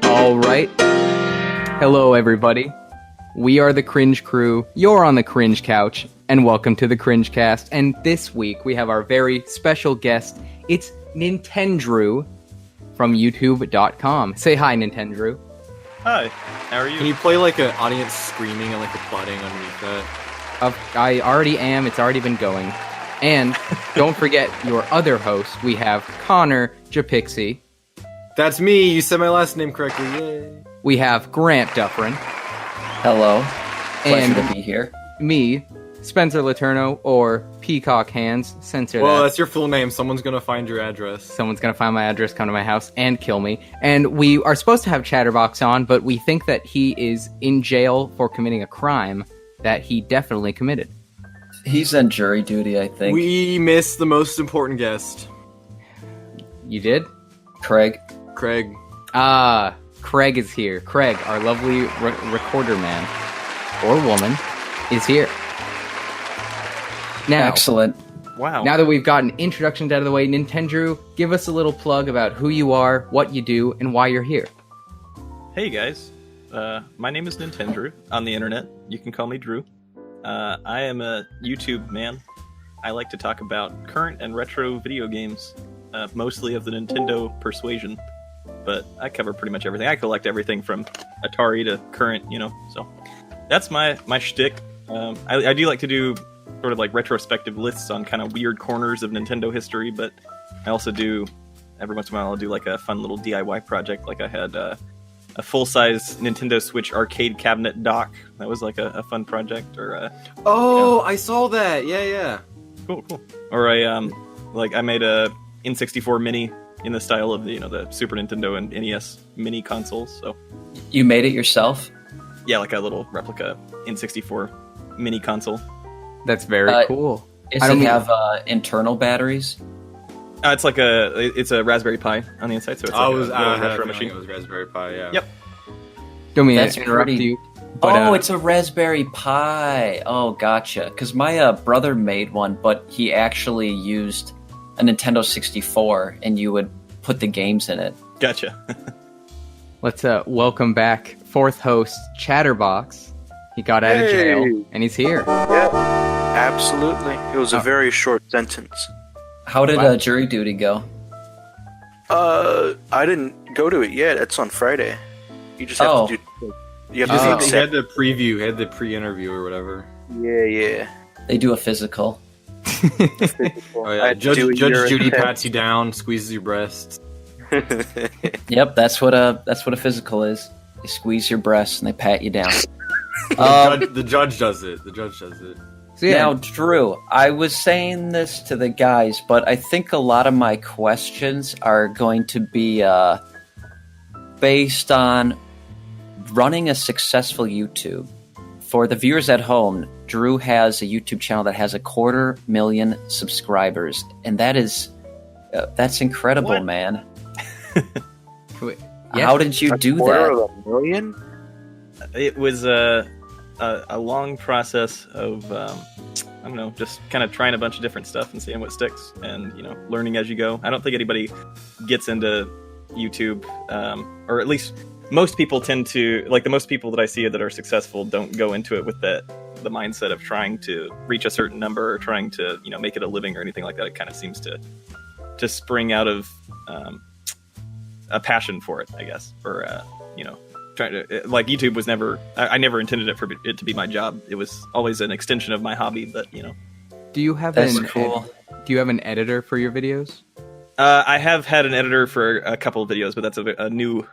All right. Hello, everybody. We are the Cringe crew. You're on the Cringe couch, and welcome to the Cringe cast. And this week we have our very special guest. It's Nintendrew from YouTube.com. Say hi, Nintendrew. Hi. How are you? Can you play like an audience screaming and like applauding underneath that? I already am. It's already been going. And don't forget your other host. We have Connor Japixie. That's me. You said my last name correctly. Yay. We have Grant Dufferin. Hello. Pleasure And to be here. me, Spencer Laterno, or Peacock Hands. Censor Well, that. that's your full name. Someone's gonna find your address. Someone's gonna find my address, come to my house, and kill me. And we are supposed to have Chatterbox on, but we think that he is in jail for committing a crime that he definitely committed. He's on jury duty, I think. We missed the most important guest, You did? Craig. Craig. Craig is here. Craig, our lovely recorder man, or woman, is here. Now, Excellent. Wow. now that we've gotten introductions out of the way, Nintendrew, give us a little plug about who you are, what you do, and why you're here. Hey guys. My name is Nintendrew on the internet. You can call me Drew. I am a YouTube man. I like to talk about current and retro video games, mostly of the Nintendo persuasion. But I cover pretty much everything. I collect everything from Atari to current, so that's my shtick. I do like to do sort of like retrospective lists on kind of weird corners of Nintendo history, but I also do, every once in a while, I'll do like a fun little DIY project. Like I had a full-size Nintendo Switch arcade cabinet dock. That was like a fun project. Or I saw that. Yeah. Cool. Or I made a N64 Mini in the style of the Super Nintendo and NES mini consoles. So You made it yourself? yeah, like a little replica N64 mini console. That's very cool. Does it have internal batteries? It's like it's a Raspberry Pi on the inside, so it's like a little retro machine. It was Raspberry Pi. Yeah. Yep. Don't mean That's to interrupt pretty- you. But, It's a Raspberry Pi. Oh, gotcha. Because my brother made one, but he actually used a Nintendo 64, and you would put the games in it. Gotcha. let's welcome back fourth host, Chatterbox. He got out of jail, and he's here. Yeah, absolutely. It was a very short sentence. How did Wow. jury duty go? I didn't go to it yet. It's on Friday. You just have to do. You have to He had accept. the preview. He had the pre-interview or whatever. Yeah. They do a physical. Oh yeah. Judge Judy pats you down, squeezes your breasts. Yep, that's what a physical is. They squeeze your breasts and they pat you down. The judge does it. The judge does it. So yeah, Now, Drew, I was saying this to the guys, but I think a lot of my questions are going to be based on running a successful YouTube. For the viewers at home, Drew has a YouTube channel that has 250,000 subscribers, and that's incredible, What? man. yeah. How did you do Quarter that? of a million? It was a long process of I don't know, just kind of trying a bunch of different stuff and seeing what sticks, and learning as you go. I don't think anybody gets into YouTube, or at least most people tend to, like the most people that I see that are successful don't go into it with the mindset of trying to reach a certain number or trying to make it a living or anything like that. It kind of seems to spring out of a passion for it, I guess, or trying to, like, YouTube was never, I never intended it for it to be my job. It was always an extension of my hobby, but do you have That's an cool. do you have an editor for your videos? I have had an editor for a couple of videos, but that's a new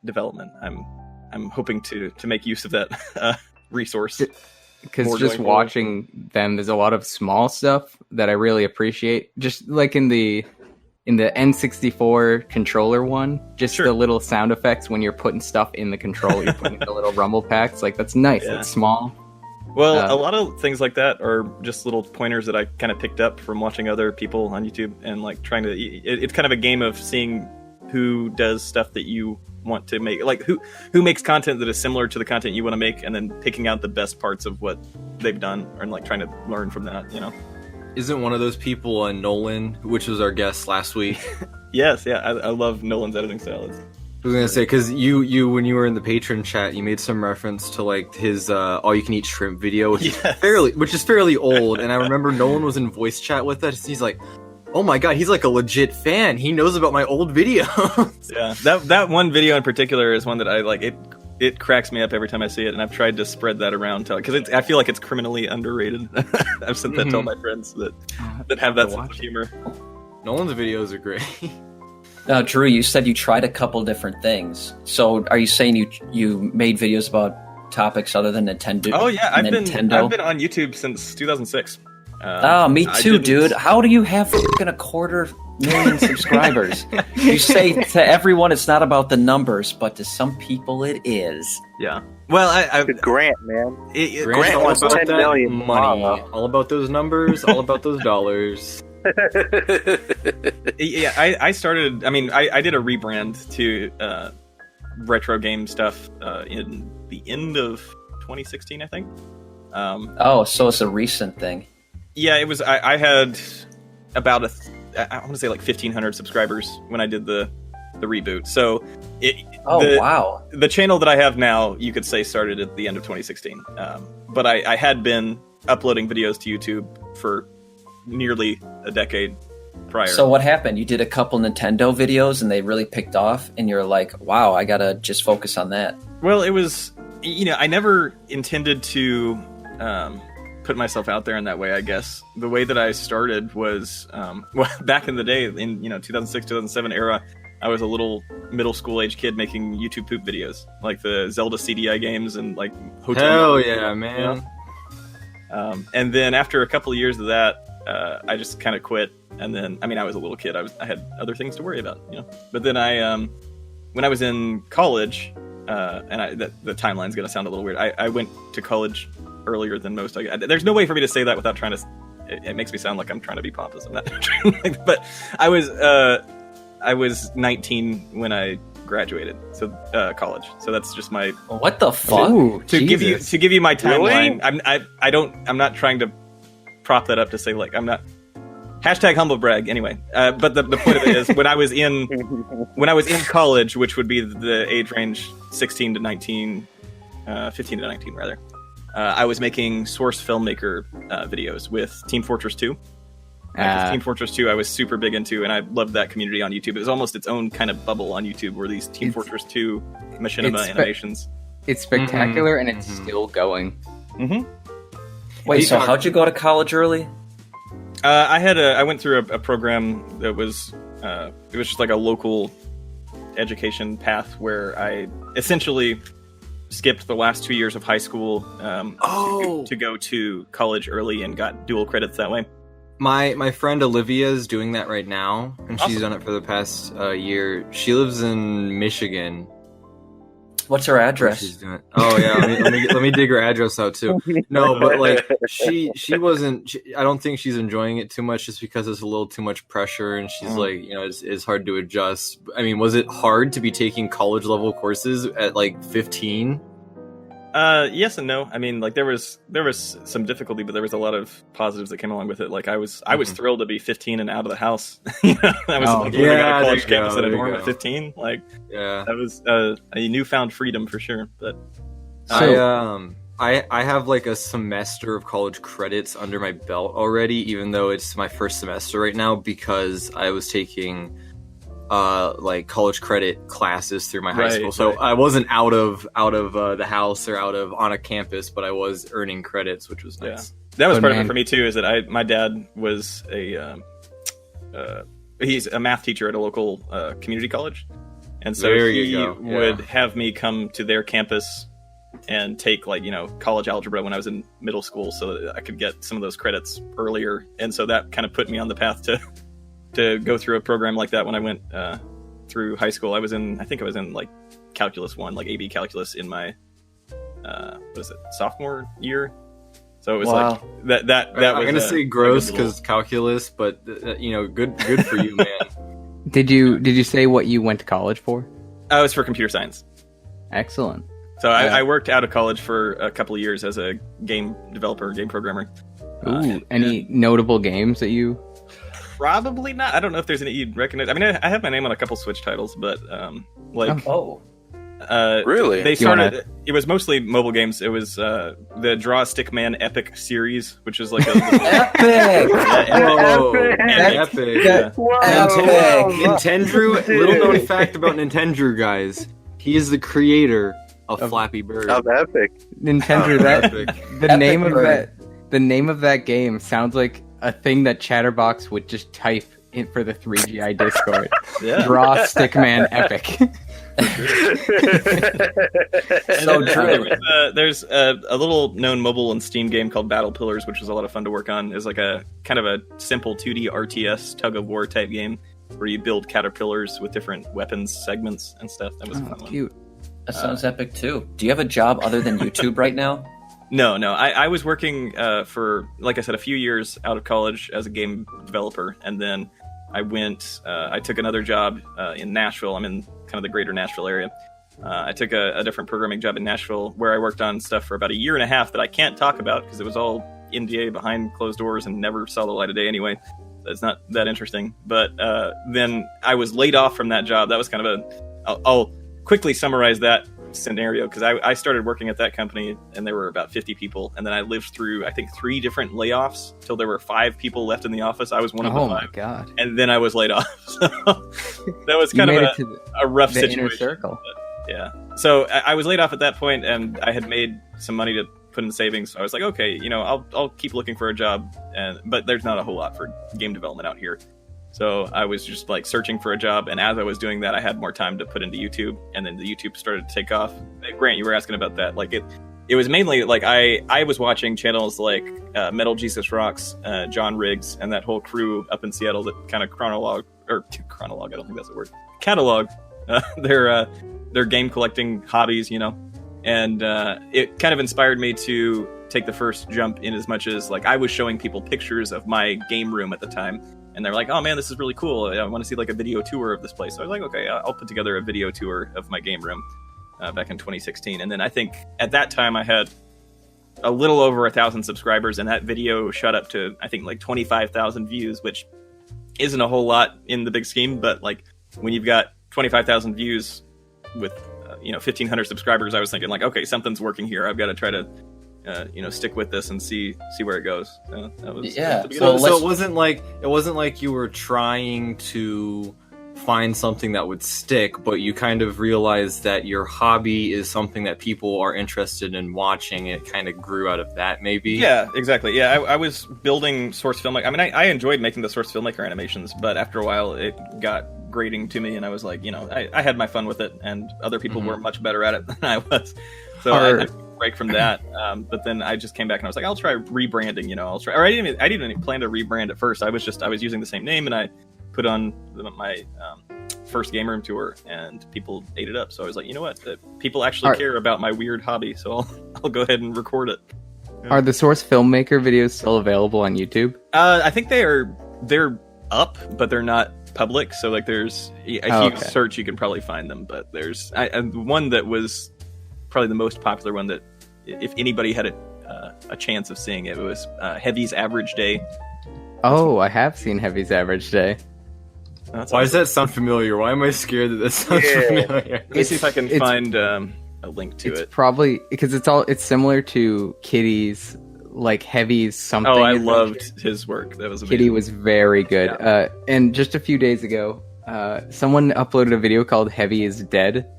development. I'm hoping to make use of that resource. Because More just going forward. watching them, there's a lot of small stuff that I really appreciate. Just like in the N64 controller one, just Sure. the little sound effects when you're putting stuff in the controller, you're putting the little rumble packs. Like, that's nice. Yeah. It's small. Well, a lot of things like that are just little pointers that I kind of picked up from watching other people on YouTube and like trying to. It's kind of a game of seeing who does stuff that you want to make, like who makes content that is similar to the content you want to make, and then picking out the best parts of what they've done and like trying to learn from that. isn't one of those people Nolan, which was our guest last week? Yes, yeah, I love Nolan's editing style. I was gonna say, because you when you were in the patron chat, you made some reference to like his all-you-can-eat shrimp video, which is fairly old. And I remember Nolan was in voice chat with us. He's like, "Oh my god, he's like a legit fan. He knows about my old videos." Yeah, that one video in particular is one that I like. It cracks me up every time I see it, and I've tried to spread that around because I feel like it's criminally underrated. I've sent that to all my friends that have that sense of humor. Nolan's videos are great. Drew, you said you tried a couple different things. So are you saying you made videos about topics other than Nintendo? Oh yeah, I've been on YouTube since 2006. Me too, dude. How do you have fucking 250,000 subscribers? You say to everyone it's not about the numbers, but to some people it is. Yeah. Well, Grant, man. Grant wants 10 million money. All about those numbers. All about those dollars. Yeah, I started. I mean, I did a rebrand to retro game stuff in the end of 2016, I think. So it's a recent thing. Yeah, it was. I had about I want to say like 1,500 subscribers when I did the reboot. So wow, the channel that I have now, you could say, started at the end of 2016. But I had been uploading videos to YouTube for nearly a decade prior. So what happened? You did a couple Nintendo videos and they really picked off, and you're like, wow, I gotta just focus on that. Well, it was, I never intended to put myself out there in that way, I guess. The way that I started was, back in the day, in 2006, 2007 era, I was a little middle school age kid making YouTube poop videos, like the Zelda CDI games and like Hotel. Hell yeah, man. And then after a couple of years of that, I just kind of quit. And then, I was a little kid. I had other things to worry about, But then when I was in college, and the timeline's going to sound a little weird. I went to college earlier than most. There's no way for me to say that without trying to. It makes me sound like I'm trying to be pompous. I'm not. But I was 19 when I graduated, so college. So that's just my. What the fuck? Ooh, to give you my timeline. Really? I'm not trying to prop that up to say like I'm not. Hashtag humble brag. Anyway, but the point of it is when I was in college, which would be the age range 16 to 19, 15 to 19 rather. I was making Source Filmmaker videos with Team Fortress 2. Team Fortress 2 I was super big into, and I loved that community on YouTube. It was almost its own kind of bubble on YouTube, where these Team Fortress 2 machinima animations. It's spectacular, and it's still going. Mm-hmm. Wait, so how'd you go to college early? I went through a program that was it was just like a local education path where I essentially skipped the last 2 years of high school to go to college early and got dual credits that way. My friend Olivia is doing that right now, and Awesome. She's done it for the past year. She lives in Michigan. What's her address? She's doing. Oh yeah, let me dig her address out too. No, but like she wasn't. I don't think she's enjoying it too much, just because it's a little too much pressure, and she's like, it's hard to adjust. Was it hard to be taking college level courses at like 15? Yes and no. There was some difficulty, but there was a lot of positives that came along with it. Like I was thrilled to be 15 and out of the house. I was living on a college campus at a dorm at 15. That was a newfound freedom for sure. But I have like a semester of college credits under my belt already, even though it's my first semester right now, because I was taking like college credit classes through my high school. So I wasn't out of the house or on a campus, but I was earning credits, which was nice. Yeah. That was part of it for me too, is that my dad was he's a math teacher at a local community college. And so he would have me come to their campus and take college algebra when I was in middle school, so that I could get some of those credits earlier. And so that kind of put me on the path to go through a program like that when I went through high school. I think I was in like Calculus 1, like AB Calculus in my sophomore year. So it was like that was. I'm gonna say gross because calculus, but good for you, man. Did you say what you went to college for? I was for computer science. Excellent. So I worked out of college for a couple of years as a game developer, game programmer. Ooh, any notable games that you? Probably not. I don't know if there's any you'd recognize. I mean, I have my name on a couple Switch titles, but Really? They started. It was mostly mobile games. It was the Draw Stickman Epic series, which is like a Epic! Epic. Yeah. Nintendrew. Little known fact about Nintendrew, guys. He is the creator of Flappy Bird. Of Epic. Nintendo. Epic. The name of Bird. the name of that game sounds like a thing that Chatterbox would just type in for the 3GI Discord. Yeah. Draw Stickman Epic. So true. There's a little known mobile and Steam game called Battle Pillars, which was a lot of fun to work on. It's like a kind of a simple 2D RTS tug of war type game where you build caterpillars with different weapons segments and stuff. That was a fun one. Cute. That sounds epic too. Do you have a job other than YouTube right now? No. I was working for, like I said, a few years out of college as a game developer, and then I took another job in Nashville. I'm in kind of the greater Nashville area. I took a different programming job in Nashville where I worked on stuff for about a year and a half that I can't talk about because it was all NDA behind closed doors and never saw the light of day anyway. It's not that interesting. But then I was laid off from that job. That was kind of I'll quickly summarize that scenario because I started working at that company and there were about 50 people, and then I lived through I think 3 different layoffs till there were 5 people left in the office. I was one of the 5. Oh my god! And then I was laid off. So that was kind of a rough the situation. inner circle. But, yeah. So I was laid off at that point, and I had made some money to put in savings. So I was like, okay, I'll keep looking for a job, but there's not a whole lot for game development out here. So I was just like searching for a job, and as I was doing that, I had more time to put into YouTube, and then the YouTube started to take off. Grant, you were asking about that. Like it was mainly like I was watching channels like Metal Jesus Rocks, John Riggs, and that whole crew up in Seattle that kind of catalog. I don't think that's a word. Catalog their game collecting hobbies, and it kind of inspired me to take the first jump in as much as like I was showing people pictures of my game room at the time. And they're like, oh man, this is really cool. I want to see like a video tour of this place. So I was like, okay, I'll put together a video tour of my game room back in 2016. And then I think at that time I had a little over 1,000 subscribers, and that video shot up to, I think, like 25,000 views, which isn't a whole lot in the big scheme. But like when you've got 25,000 views with, 1,500 subscribers, I was thinking like, okay, something's working here. I've got to try to stick with this and see where it goes. That was, so it wasn't like you were trying to find something that would stick, but you kind of realized that your hobby is something that people are interested in watching. It kind of grew out of that, maybe. Yeah, exactly. Yeah, I was building Source Filmmaker. I mean, I enjoyed making the Source Filmmaker animations, but after a while it got grating to me, and I was like, I had my fun with it, and other people were much better at it than I was. So I break from that, but then I just came back and I was like, I'll try rebranding. I didn't even plan to rebrand at first. I was using the same name, and I put on my first game room tour, and people ate it up. So I was like, you know what? People actually care about my weird hobby, so I'll go ahead and record it. Are the Source Filmmaker videos still available on YouTube? I think they're up, but they're not public. So like, there's if you search, you can probably find them. But there's one that was probably the most popular one that if anybody had a chance of seeing it, it was Heavy's Average Day. Oh, I have seen Heavy's Average Day. Why does that sound familiar? Why am I scared that this sounds familiar? Let me see if I can find a link to it. It's probably because it's similar to Kitty's, like Heavy's something. Oh, I loved his work. That was amazing. Kitty was very good. Yeah. And just a few days ago, someone uploaded a video called Heavy is Dead.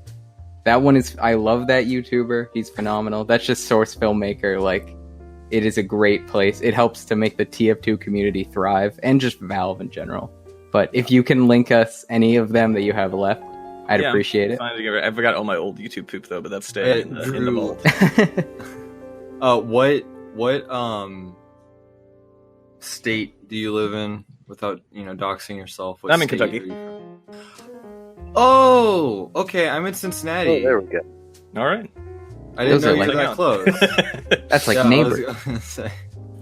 That one I love that YouTuber. He's phenomenal. That's just Source Filmmaker. Like, it is a great place. It helps to make the TF2 community thrive, and just Valve in general. But if you can link us any of them that you have left, I'd appreciate it. I forgot all my old YouTube poop though, but that's staying in the vault. What state do you live in without doxing yourself? I'm in Kentucky. Oh, okay. I'm in Cincinnati. Oh, there we go. All right. I didn't know you were that close. That's like neighbor.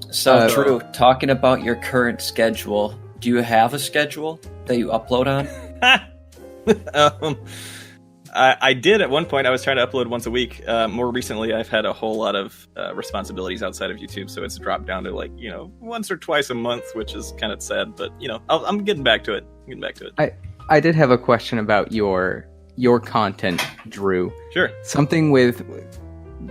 So, Drew, talking about your current schedule, do you have a schedule that you upload on? I did at one point. I was trying to upload once a week. More recently, I've had a whole lot of responsibilities outside of YouTube, so it's dropped down to like once or twice a month, which is kind of sad. But I'm getting back to it. I did have a question about your content, Drew. Sure. Something with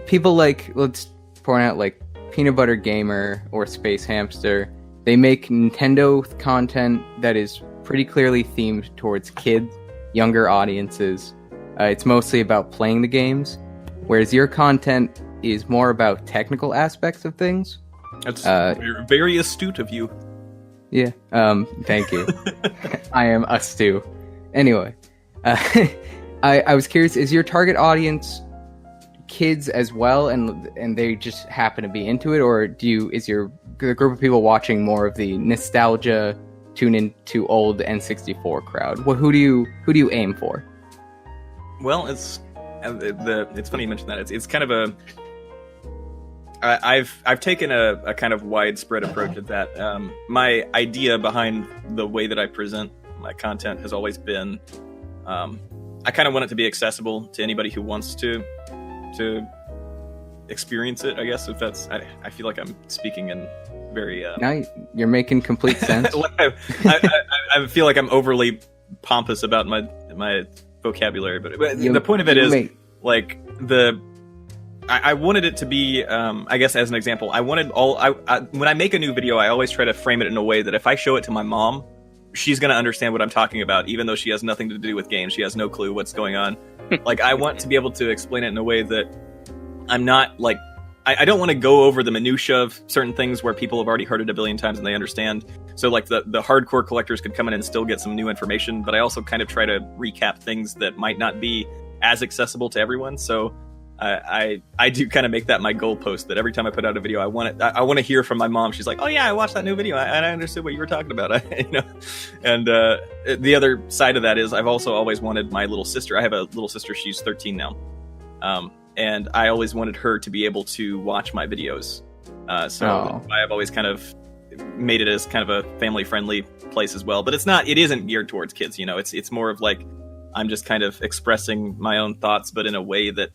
people like, let's point out like Peanut Butter Gamer or Space Hamster. They make Nintendo content that is pretty clearly themed towards kids, younger audiences. It's mostly about playing the games, whereas your content is more about technical aspects of things. That's very astute of you. Yeah. Thank you. I am astute. Anyway, I was curious: is your target audience kids as well, and they just happen to be into it, or is the group of people watching more of the nostalgia, tune into old N64 crowd? Who do you aim for? Well, it's funny you mentioned that. It's kind of I've taken a kind of widespread approach at that. My idea behind the way that I present my content has always been, I kind of want it to be accessible to anybody who wants to experience it. I guess if that's, I feel like I'm speaking in very. Now you're making complete sense. I feel like I'm overly pompous about my vocabulary, but the point of it is like I wanted it to be, I guess as an example, I wanted when I make a new video, I always try to frame it in a way that if I show it to my mom, she's going to understand what I'm talking about, even though she has nothing to do with games. She has no clue what's going on. Like, I want to be able to explain it in a way that I'm not like, I don't want to go over the minutia of certain things where people have already heard it a billion times and they understand. So like the hardcore collectors could come in and still get some new information, but I also kind of try to recap things that might not be as accessible to everyone. So I do kind of make that my goalpost, that every time I put out a video, I want to hear from my mom. She's like, oh yeah, I watched that new video and I understood what you were talking about. And the other side of that is I've also always wanted my little sister. I have a little sister. She's 13 now. And I always wanted her to be able to watch my videos. So I've always kind of made it as kind of a family-friendly place as well. But it isn't geared towards kids, It's more of like, I'm just kind of expressing my own thoughts, but in a way that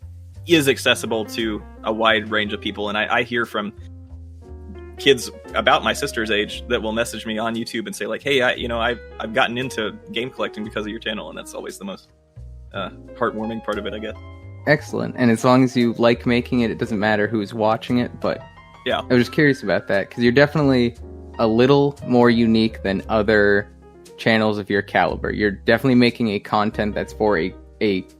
is accessible to a wide range of people. And I hear from kids about my sister's age that will message me on YouTube and say like, hey, I've gotten into game collecting because of your channel. And that's always the most heartwarming part of it, I guess. Excellent. And as long as you like making it, it doesn't matter who's watching it. But yeah, I was just curious about that because you're definitely a little more unique than other channels of your caliber. You're definitely making a content that's for a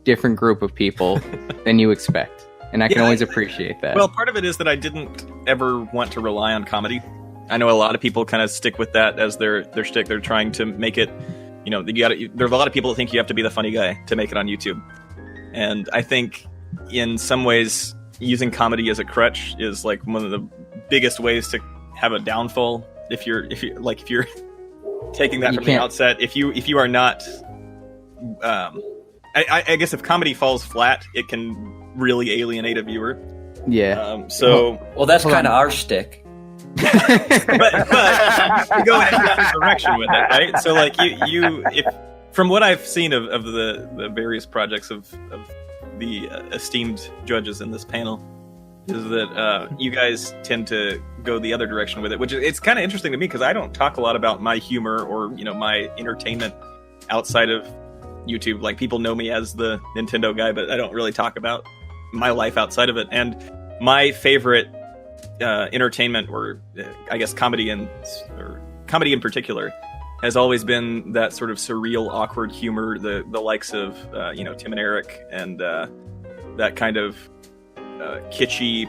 different group of people than you expect. And I can always appreciate that. Well, part of it is that I didn't ever want to rely on comedy. I know a lot of people kind of stick with that as their shtick. They're trying to make it, there's a lot of people that think you have to be the funny guy to make it on YouTube. And I think in some ways using comedy as a crutch is like one of the biggest ways to have a downfall. If you're taking that from the outset, if you are not, I guess if comedy falls flat, it can really alienate a viewer. Yeah. Well, that's kind of our shtick. but you go in a different direction with it, right? So like if from what I've seen of the various projects of the esteemed judges in this panel, is that you guys tend to go the other direction with it, which it's kind of interesting to me because I don't talk a lot about my humor or my entertainment outside of YouTube. Like, people know me as the Nintendo guy, but I don't really talk about my life outside of it. And my favorite entertainment, or I guess comedy in particular, has always been that sort of surreal, awkward humor, the likes of Tim and Eric, and that kind of kitschy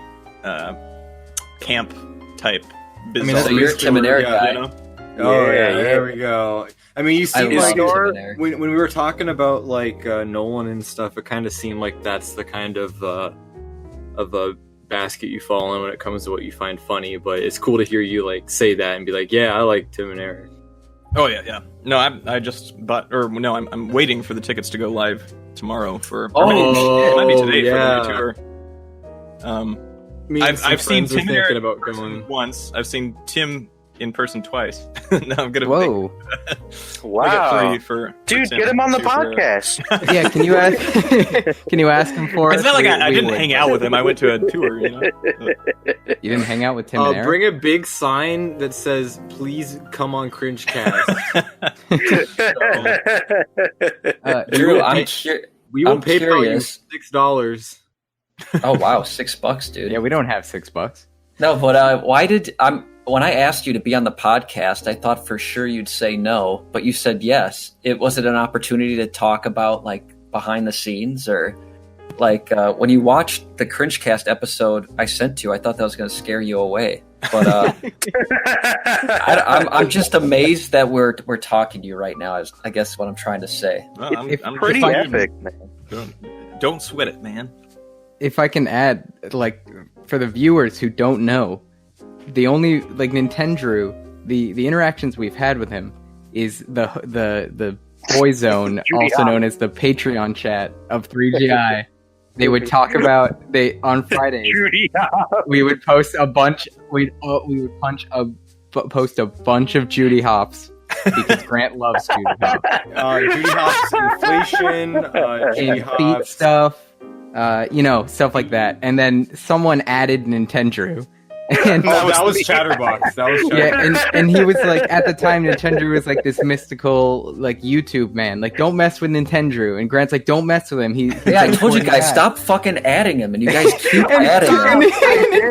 camp type business. So you're Tim and Eric guy. Oh yeah, there we go. I mean, you seem like when we were talking about like Nolan and stuff, it kind of seemed like that's the kind of a basket you fall in when it comes to what you find funny. But it's cool to hear you like say that and be like, yeah, I like Tim and Eric. Oh yeah. No, I just bought, or no, I'm waiting for the tickets to go live tomorrow for. It might be today for the new tour. I've seen Tim and Eric once. I've seen Tim in person twice. Now I'm gonna. Whoa. I got Wow. 3 for Dude, Tim, get him on the 2 for- podcast. Yeah, can you ask? Can you ask him for us? It's not like I We didn't would. hang out with him. I went to a tour. You know. You didn't hang out with Tim and Eric? Bring a big sign that says, "Please come on Cringecast." Drew, We will I'm PayPal you curious. $6. Oh wow, $6, dude. Yeah, we don't have $6. No, but when I asked you to be on the podcast, I thought for sure you'd say no, but you said yes. Was it an opportunity to talk about like behind the scenes, or like when you watched the Cringecast episode I sent you? I thought that was going to scare you away, but I'm just amazed that we're talking to you right now. Is I guess what I'm trying to say. Well, I'm Pretty If I- epic, man. Don't sweat it, man. If I can add, like, for the viewers who don't know, the only, like, Nintendrew, the interactions we've had with him is the boy zone, also known as the Patreon chat of 3GI. They would talk about, on Fridays, Judy. we would post a bunch, post a bunch of Judy Hops, because Grant loves Judy Hops. Judy Hopps inflation, Judy And feet Hopps. stuff, stuff like that. And then someone added Nintendrew. And That was Chatterbox. That was Chatterbox. yeah, and he was like, at the time, Nintendrew was like this mystical, like, YouTube man. Like, don't mess with Nintendrew. And Grant's like, don't mess with him. He's Yeah, I told you important guys, guy. stop fucking adding him, and you guys keep And adding fucking him.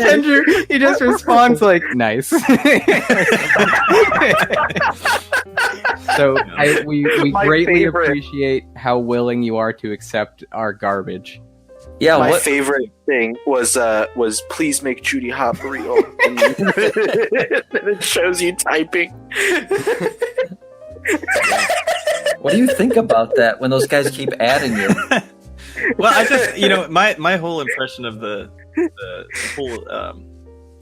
Nintendrew, he just responds like, nice. So we My greatly favorite. appreciate how willing you are to accept our garbage. Yeah, My what? favorite thing was please make Judy Hop real. And it shows you typing. What do you think about that when those guys keep adding you? Well, I just, my whole impression of the whole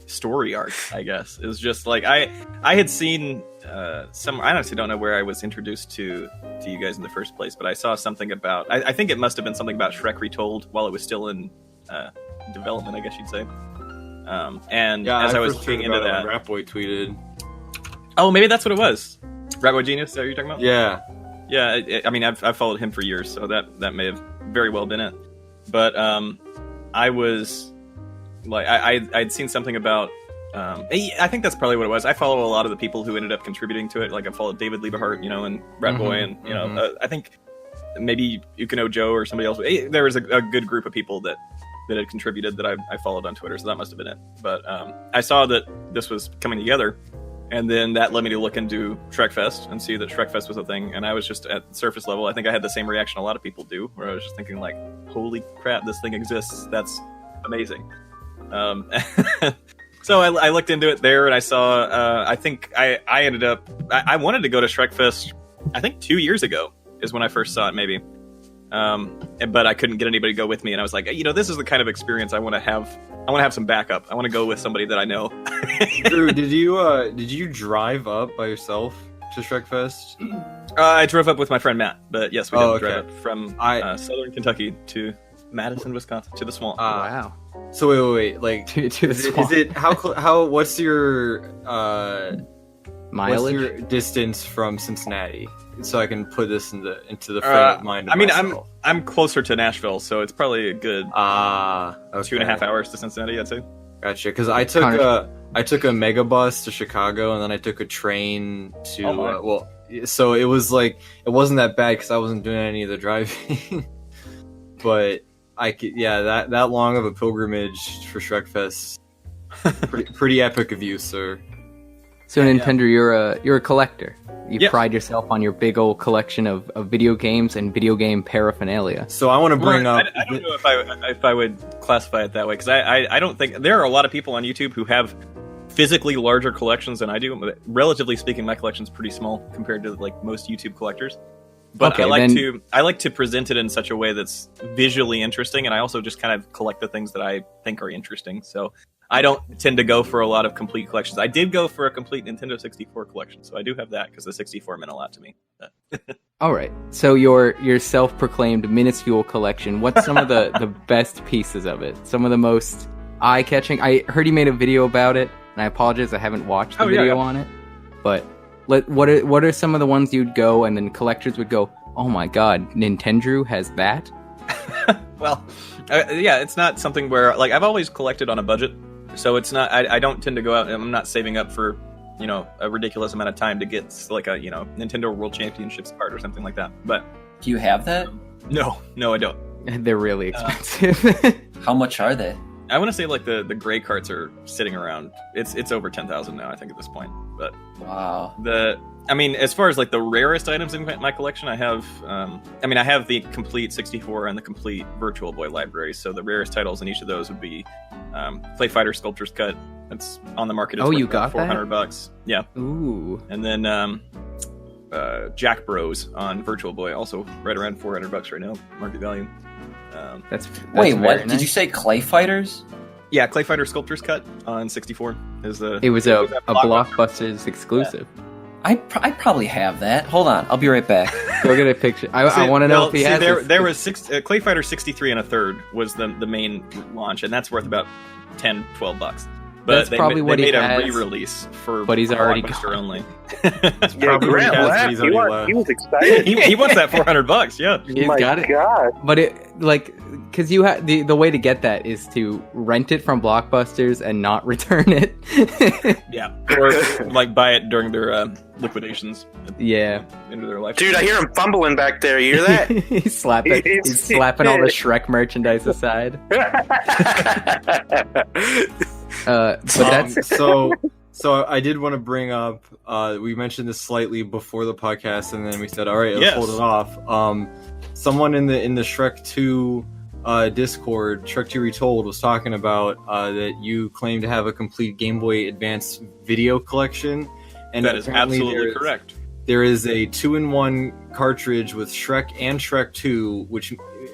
story arc, I guess, is just like I had seen some. I honestly don't know where I was introduced to you guys in the first place, but I saw something about. I think it must have been something about Shrek Retold while it was still in development, I guess you'd say. And Yeah, as I was first looking heard into about it that, when Ratboy tweeted. oh, maybe that's what it was. Ratboy Genius, is that what you're talking about? Yeah. Yeah, I mean, I've followed him for years, so that may have very well been it. But I was like, I'd seen something about. I think that's probably what it was. I follow a lot of the people who ended up contributing to it. Like I followed David Liebehart, and Ratboy, and I think maybe Yukino Joe or somebody else. There was a good group of people that had contributed that I followed on Twitter, so that must have been it. But I saw that this was coming together. And then that led me to look into Shrekfest and see that Shrekfest was a thing. And I was just at surface level. I think I had the same reaction a lot of people do, where I was just thinking like, holy crap, this thing exists. That's amazing. So I looked into it there and I saw, I think I ended up, I wanted to go to Shrekfest, I think 2 years ago is when I first saw it maybe. But I couldn't get anybody to go with me. And I was like, this is the kind of experience I want to have. I want to have some backup. I want to go with somebody that I know. Drew, did you drive up by yourself to Shrekfest? I drove up with my friend Matt, but yes, we did Oh, drive okay. up from southern Kentucky to Madison, Wisconsin, to the swamp. Wow. So wait, like, To the is swamp. it how? What's your Mileage? What's your distance from Cincinnati? So I can put this into the frame of mind. I mean, myself. I'm closer to Nashville, so it's probably a good okay. 2.5 hours to Cincinnati, I'd say. Gotcha. Because I took a mega bus to Chicago, and then I took a train to. Oh my. So it was like it wasn't that bad because I wasn't doing any of the driving. But I could, that long of a pilgrimage for Shrekfest, pretty epic of you, sir. So Nintendo, you're a collector. You Yep. pride yourself on your big old collection of video games and video game paraphernalia. So I want to bring up. I don't know if I would classify it that way because I don't think there are a lot of people on YouTube who have physically larger collections than I do. But relatively speaking, my collection's pretty small compared to like most YouTube collectors. But Okay, I like to present it in such a way that's visually interesting, and I also just kind of collect the things that I think are interesting. So I don't tend to go for a lot of complete collections. I did go for a complete Nintendo 64 collection, so I do have that because the 64 meant a lot to me. All right. So your self-proclaimed minuscule collection. What's some of the best pieces of it? Some of the most eye-catching. I heard you made a video about it. and I apologize I haven't watched the Oh, yeah, video yeah. on it. But what are some of the ones you'd go and then collectors would go, oh my god, Nintendrew has that? Well, yeah, it's not something where like I've always collected on a budget, so it's not. I don't tend to go out. I'm not saving up for a ridiculous amount of time to get like a Nintendo World Championships card or something like that. But Do you have that? no, I don't. They're really expensive. How much are they? I want to say like the gray carts are sitting around. It's over 10,000 now, I think, at this point. But Wow. as far as like the rarest items in my collection, I have I have the complete 64 and the complete Virtual Boy library. So the rarest titles in each of those would be Clay Fighter Sculptor's Cut. That's on the market. It's Oh, worth you about got that? $400. Yeah, Ooh. and then Jack Bros on Virtual Boy, also right around $400 right now, market value. That's Wait, very what? nice. Did you say Clay Fighters? Yeah, Clay Fighter Sculptor's Cut on 64 is the. It was a at Blockbusters exclusive. I probably have that. Hold on, I'll be right back. Go get a picture. I want to know if he has it. There was Clay Fighter 63 and a third was the main launch, and that's worth about $10-$12. But That's probably what they he made has, a re-release for but he's already Blockbuster gone. only. Yeah, Probably Grant has, laughed. he's He, already he was excited. he wants that $400. Yeah. He's My got it. God. But it because you have the way to get that is to rent it from Blockbusters and not return it. Yeah. Or like buy it during their liquidations at Yeah. the end of their life. Dude, I hear him fumbling back there. You hear that? he's slapping all the Shrek merchandise aside. But that's So I did want to bring up. We mentioned this slightly before the podcast, and then we said, "All right, let's Yes. hold it off." Someone in the Shrek 2 Discord, Shrek 2 Retold, was talking about that you claim to have a complete Game Boy Advance video collection, and that is apparently absolutely correct. There is a 2-in-1 cartridge with Shrek and Shrek 2,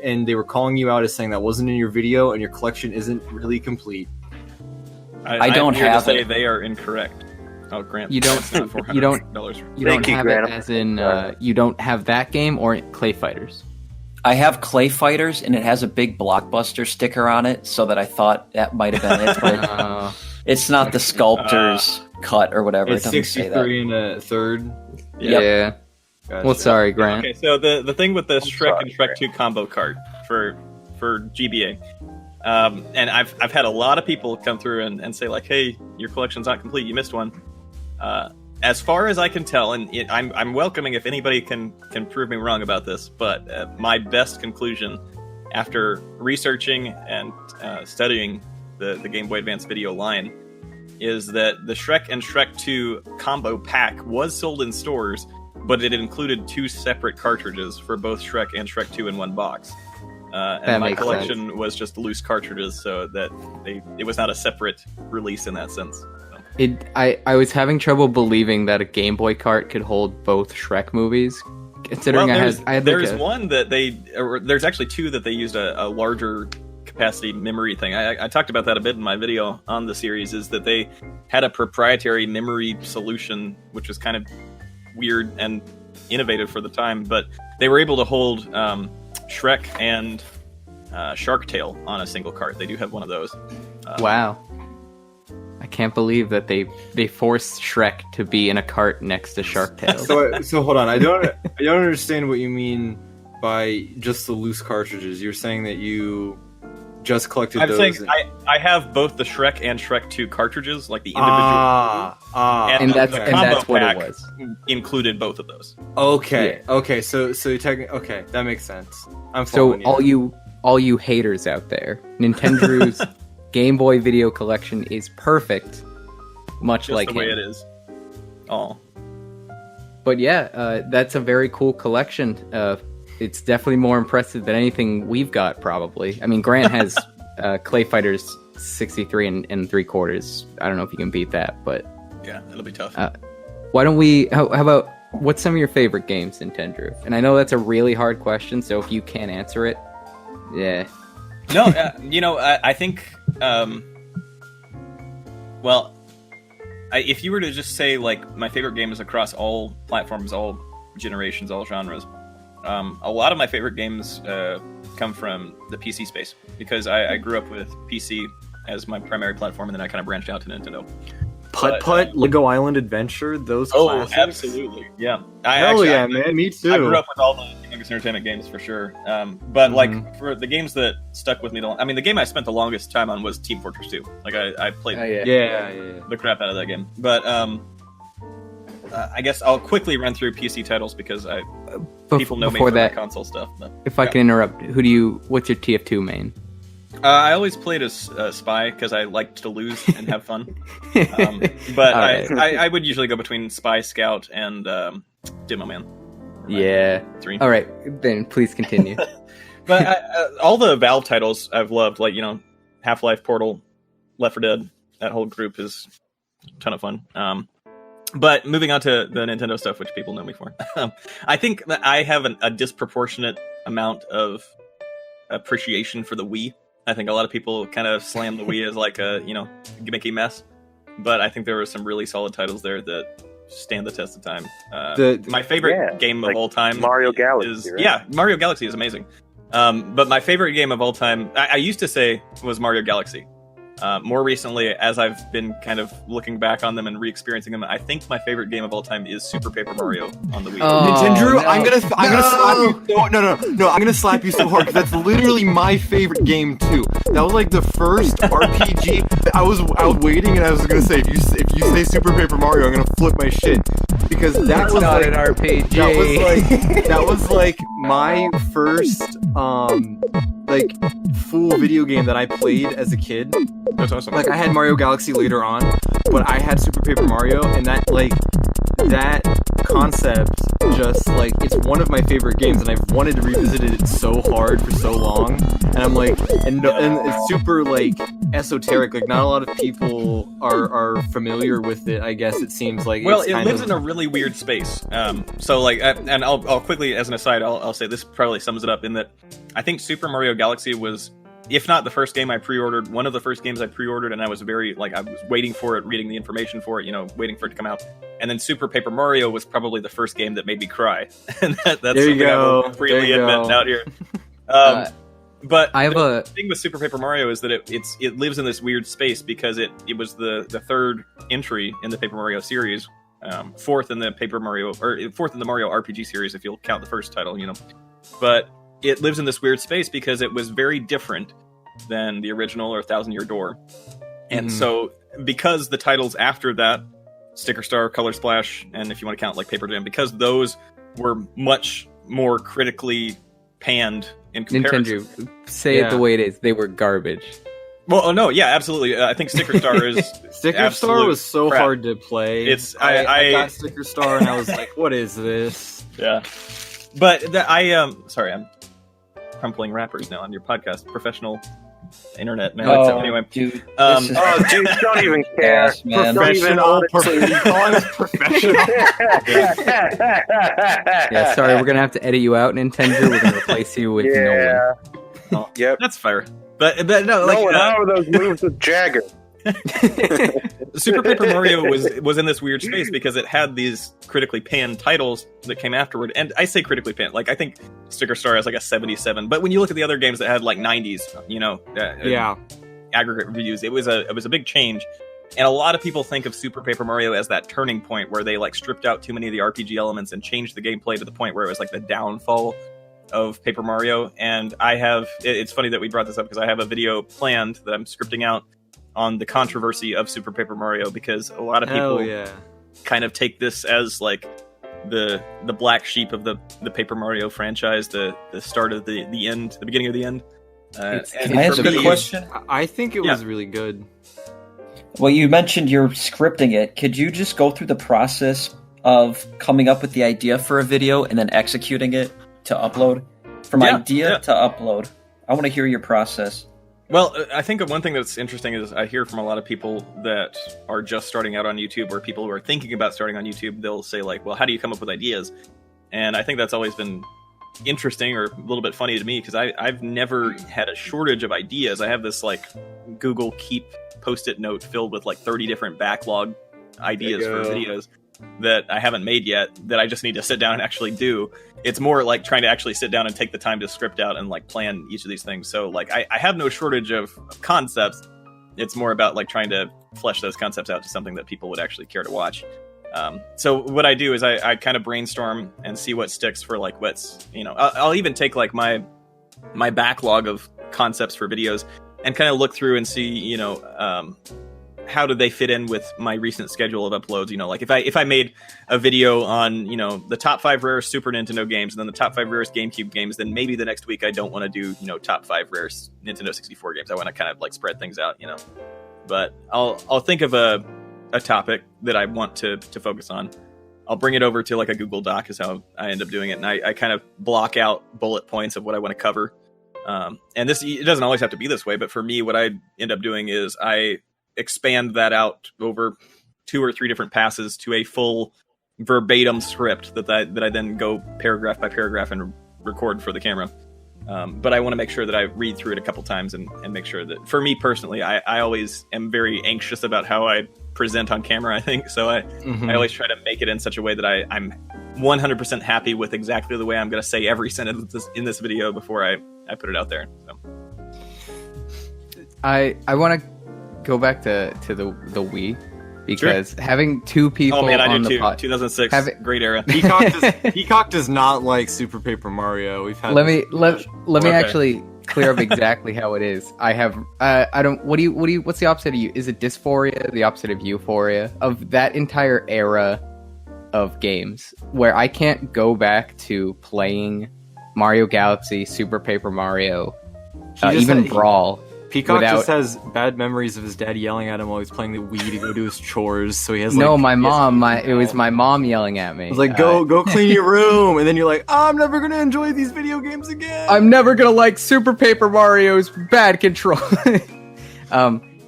and they were calling you out as saying that wasn't in your video, and your collection isn't really complete. I don't I'm here to have say it. they are incorrect. Oh, Grant, You don't- it's not $400. you don't- you don't Thank you, have Graham. it as in you don't have that game or Clay Fighters. I have Clay Fighters, and it has a big Blockbuster sticker on it, so that I thought that might have been it, but it's not the sculptor's cut or whatever. It's It doesn't say that. 63 and a third. Yeah. Gotcha. Well, sorry, Grant. Okay, so the thing with the Shrek sorry, and Shrek 2 combo card for GBA, and I've had a lot of people come through and say like, hey, your collection's not complete, you missed one. As far as I can tell, and I'm welcoming if anybody can prove me wrong about this, but my best conclusion after researching and studying the Game Boy Advance video line is that the Shrek and Shrek 2 combo pack was sold in stores, but it included 2 separate cartridges for both Shrek and Shrek 2 in one box. That And my makes collection was just loose cartridges, so that it was not a separate release in that sense. So. I was having trouble believing that a Game Boy cart could hold both Shrek movies, considering Well, I had there's like one that there's actually 2 that they used a larger capacity memory thing. I talked about that a bit in my video on the series, is that they had a proprietary memory solution, which was kind of weird and innovative for the time, but they were able to hold Shrek and Shark Tale on a single cart. They do have one of those. wow. I can't believe that they forced Shrek to be in a cart next to Shark Tale. So hold on. I don't understand what you mean by just the loose cartridges. You're saying that you just collected I'm those. saying I have both the Shrek and Shrek 2 cartridges, like the individual. and that's the and combo that's what it pack was. included both of those. Okay. Okay. So you technically okay. That makes sense. I'm So following all you haters out there, Nintendrew's Game Boy video collection is perfect, much Just like the way him. it is. Oh. But yeah, that's a very cool collection. It's definitely more impressive than anything we've got, probably. I mean, Grant has Clay Fighters 63 and 3/4. I don't know if you can beat that, but Yeah, it'll be tough. why don't we? How about what's some of your favorite games, Nintendrew? And I know that's a really hard question, so if you can't answer it, yeah. No, I think, if you were to just say, like, my favorite game is across all platforms, all generations, all genres, a lot of my favorite games come from the PC space, because I grew up with PC as my primary platform, and then I kind of branched out to Nintendo. Putt Putt, Lego Island Adventure, those classics. Absolutely, yeah. Hell yeah, man, me too. I grew up with all the Humongous Entertainment games for sure. But like for the games that stuck with me, the game I spent the longest time on was Team Fortress 2. Like I played the crap out of that game. But I guess I'll quickly run through PC titles because people know me for that console stuff. But, if I can interrupt, what's your TF2 main? I always played as Spy because I liked to lose and have fun. But I would usually go between Spy, Scout, and Demo Man. Yeah. 3. All right, then please continue. But all the Valve titles I've loved, like, Half-Life, Portal, Left 4 Dead, that whole group is a ton of fun. But moving on to the Nintendo stuff, which people know me for. I think that I have a disproportionate amount of appreciation for the Wii. I think a lot of people kind of slam the Wii as like a, gimmicky mess. But I think there were some really solid titles there that stand the test of time. My favorite game of all time Mario Galaxy is... right? Yeah, Mario Galaxy is amazing. But my favorite game of all time, I used to say, was Mario Galaxy. More recently, as I've been kind of looking back on them and re-experiencing them, I think my favorite game of all time is Super Paper Mario on the Wii. Nintendrew, no. I'm gonna slap you. No, I'm gonna slap you so hard because that's literally my favorite game too. That was like the first RPG. I was waiting and I was gonna say if you say Super Paper Mario, I'm gonna flip my shit because that was not like an RPG. That was like my first like full video game that I played as a kid. That's awesome. Like I had Mario Galaxy later on, but I had Super Paper Mario, and that concept just like it's one of my favorite games, and I've wanted to revisit it so hard for so long. And I'm like, and it's super like esoteric. Like not a lot of people are familiar with it. I guess it seems like. Well, it lives in a really weird space. So like, and I'll quickly, as an aside, I'll say this probably sums it up in that I think Super Mario Galaxy was, if not the first game I pre-ordered, one of the first games I pre-ordered, and I was very, I was waiting for it, reading the information for it, waiting for it to come out. And then Super Paper Mario was probably the first game that made me cry. And that's there you something I go. will freely admit out here. But I have the thing with Super Paper Mario is that it lives in this weird space because it was the third entry in the Paper Mario series, fourth in the Mario RPG series if you'll count the first title, But it lives in this weird space because it was very different than the original or Thousand Year Door. And so because the titles after that, Sticker Star, Color Splash, and if you want to count like Paper Jam, because those were much more critically panned in comparison. Nintendo, say it the way it is. They were garbage. Well, no, yeah, absolutely. I think Sticker Star is Sticker Star was so crap. hard to play. I got Sticker Star and I was like, what is this? Yeah. But sorry, I'm crumpling rappers now on your podcast. Professional internet man. Anyway, dude, dude, don't even care. Yes, man. Professional. Yeah, sorry, we're gonna have to edit you out, Nintendo. We're gonna replace you with Nolan. Oh, yep, that's fair. But no, how are those moves with Jagger? Super Paper Mario was in this weird space because it had these critically panned titles that came afterward, and I say critically panned, like I think Sticker Star has like a 77, but when you look at the other games that had like 90s, aggregate reviews, it was a big change. And a lot of people think of Super Paper Mario as that turning point where they like stripped out too many of the RPG elements and changed the gameplay to the point where it was like the downfall of Paper Mario. And it's funny that we brought this up because I have a video planned that I'm scripting out on the controversy of Super Paper Mario, because a lot of people kind of take this as like the black sheep of the Paper Mario franchise, the start of the end, the beginning of the end. Can I ask a question? I think it was really good. Well, you mentioned you're scripting it. Could you just go through the process of coming up with the idea for a video and then executing it to upload? From idea to upload. I want to hear your process. Well, I think one thing that's interesting is I hear from a lot of people that are just starting out on YouTube, or people who are thinking about starting on YouTube, they'll say like, well, how do you come up with ideas? And I think that's always been interesting or a little bit funny to me, because I've never had a shortage of ideas. I have this like Google Keep Post-it note filled with like 30 different backlog ideas for videos that I haven't made yet, that I just need to sit down and actually do. It's more like trying to actually sit down and take the time to script out and like plan each of these things. So like I have no shortage of concepts. It's more about like trying to flesh those concepts out to something that people would actually care to watch. So what I do is I kind of brainstorm and see what sticks for like what's, I'll even take like my backlog of concepts for videos and kind of look through and see, how do they fit in with my recent schedule of uploads? Like if I made a video on, the top 5 rarest Super Nintendo games and then the top 5 rarest GameCube games, then maybe the next week I don't want to do, top 5 rarest Nintendo 64 games. I want to kind of like spread things out, But I'll think of a topic that I want to focus on. I'll bring it over to like a Google Doc is how I end up doing it. And I kind of block out bullet points of what I want to cover. And it doesn't always have to be this way, but for me, what I end up doing is I expand that out over 2 or 3 different passes to a full verbatim script that I then go paragraph by paragraph and record for the camera. But I want to make sure that I read through it a couple times and make sure that, for me personally, I always am very anxious about how I present on camera, I think. So I always try to make it in such a way that I'm 100% happy with exactly the way I'm going to say every sentence in this video before I put it out there. So I want to go back to the Wii because having 2 people I on do the too. pod, 2006, great era. Peacock does not like Super Paper Mario. We've had let me actually clear up exactly how it is. I have I don't what's the opposite of you? Is it dysphoria? The opposite of euphoria? Of that entire era of games where I can't go back to playing Mario Galaxy, Super Paper Mario, even Brawl. Peacock just has bad memories of his dad yelling at him while he's playing the Wii to go do his chores. So he has it was my mom yelling at me. I was like, go clean your room, and then you're like, I'm never gonna enjoy these video games again. I'm never gonna like Super Paper Mario's bad control.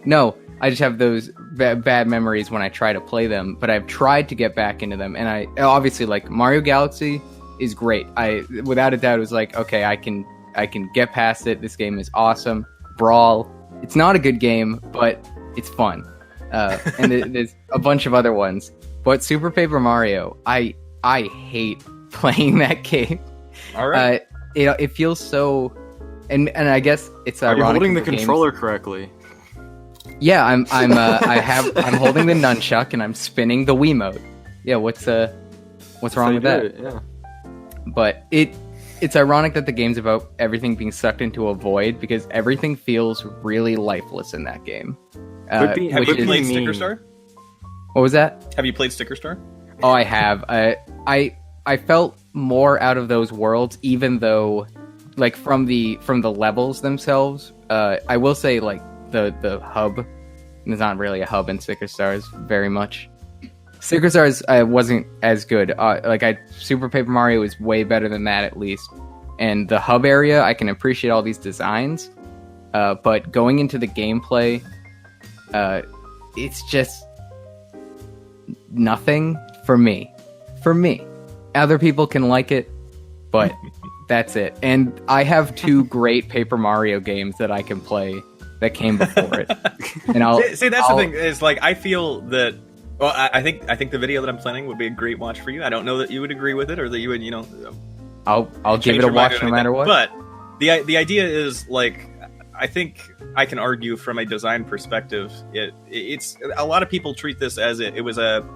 No, I just have those bad memories when I try to play them. But I've tried to get back into them, and I obviously like Mario Galaxy is great. I without a doubt was like, okay, I can get past it. This game is awesome. Brawl, it's not a good game, but it's fun. And there's a bunch of other ones. But Super Paper Mario, I hate playing that game. All right. It feels so, and I guess it's ironic. Are you holding the controller correctly? Yeah, I'm holding the nunchuck and I'm spinning the Wiimote. Yeah, what's wrong with that? Yeah. But it's ironic that the game's about everything being sucked into a void because everything feels really lifeless in that game. Have you played Sticker Star? What was that? Have you played Sticker Star? Oh, I have. I felt more out of those worlds, even though, like from the levels themselves. I will say, like the hub. There's not really a hub in Sticker Stars very much. Sticker Stars wasn't as good. Super Paper Mario is way better than that, at least. And the hub area, I can appreciate all these designs. But going into the gameplay, it's just nothing for me. For me. Other people can like it, but that's it. And I have 2 great Paper Mario games that I can play that came before it. And the thing is, like, I feel that. Well, I think the video that I'm planning would be a great watch for you. I don't know that you would agree with it or that you would, I'll give it a watch no matter what. But the idea is, like, I think I can argue from a design perspective, it's a lot of people treat this as it was a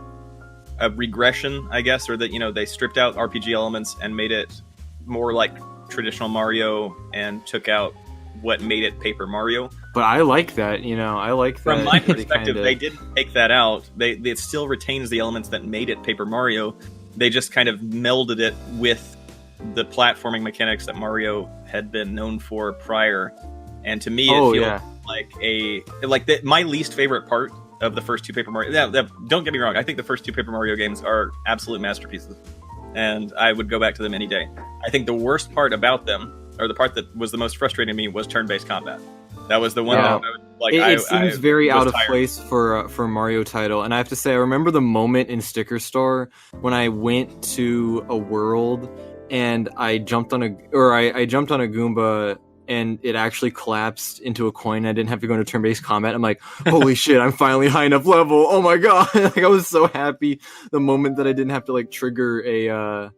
regression, I guess, or that, they stripped out RPG elements and made it more like traditional Mario and took out what made it Paper Mario. But I like that, I like that. From my perspective, they didn't take that out. It still retains the elements that made it Paper Mario. They just kind of melded it with the platforming mechanics that Mario had been known for prior. And to me, it feels like my least favorite part of the first 2 Paper Mario. Don't get me wrong. I think the first 2 Paper Mario games are absolute masterpieces, and I would go back to them any day. I think the worst part about them, or the part that was the most frustrating to me, was turn-based combat. That was the one that it seems very out of place for a Mario title. And I have to say, I remember the moment in Sticker Star when I went to a world and I jumped on a Goomba and it actually collapsed into a coin. I didn't have to go into turn-based combat. I'm like, holy shit, I'm finally high enough level. Oh my god. Like, I was so happy the moment that I didn't have to like trigger a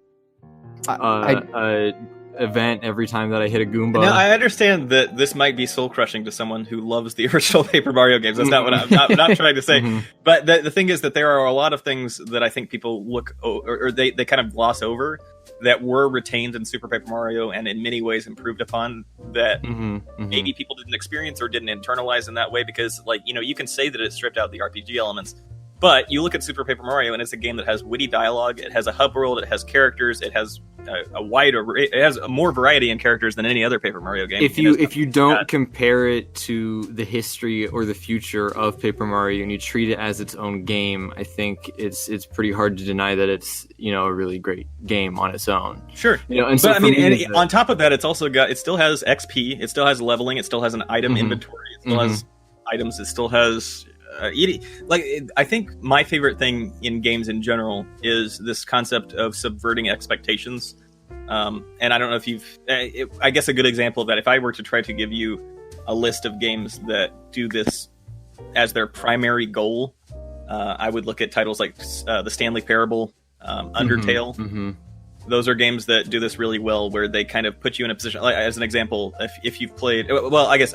event every time that I hit a Goomba. Now, I understand that this might be soul-crushing to someone who loves the original Paper Mario games. That's not what I'm not trying to say. Mhm. But the thing is that there are a lot of things that I think people look or they kind of gloss over that were retained in Super Paper Mario and in many ways improved upon that maybe people didn't experience or didn't internalize in that way, because you can say that it stripped out the RPG elements, but you look at Super Paper Mario and it's a game that has witty dialogue, it has a hub world, it has characters, it has it has more variety in characters than any other Paper Mario game. If you don't compare it to the history or the future of Paper Mario and you treat it as its own game, I think it's pretty hard to deny that it's a really great game on its own. Sure, and so but I mean, on top of that, it still has XP, it still has leveling, it still has an item inventory, it still has items, it still has I think my favorite thing in games in general is this concept of subverting expectations. And I don't know if I guess a good example of that, if I were to try to give you a list of games that do this as their primary goal, I would look at titles like the Stanley Parable, Undertale. Those are games that do this really well, where they kind of put you in a position, like, as an example, if you've played, well, I guess,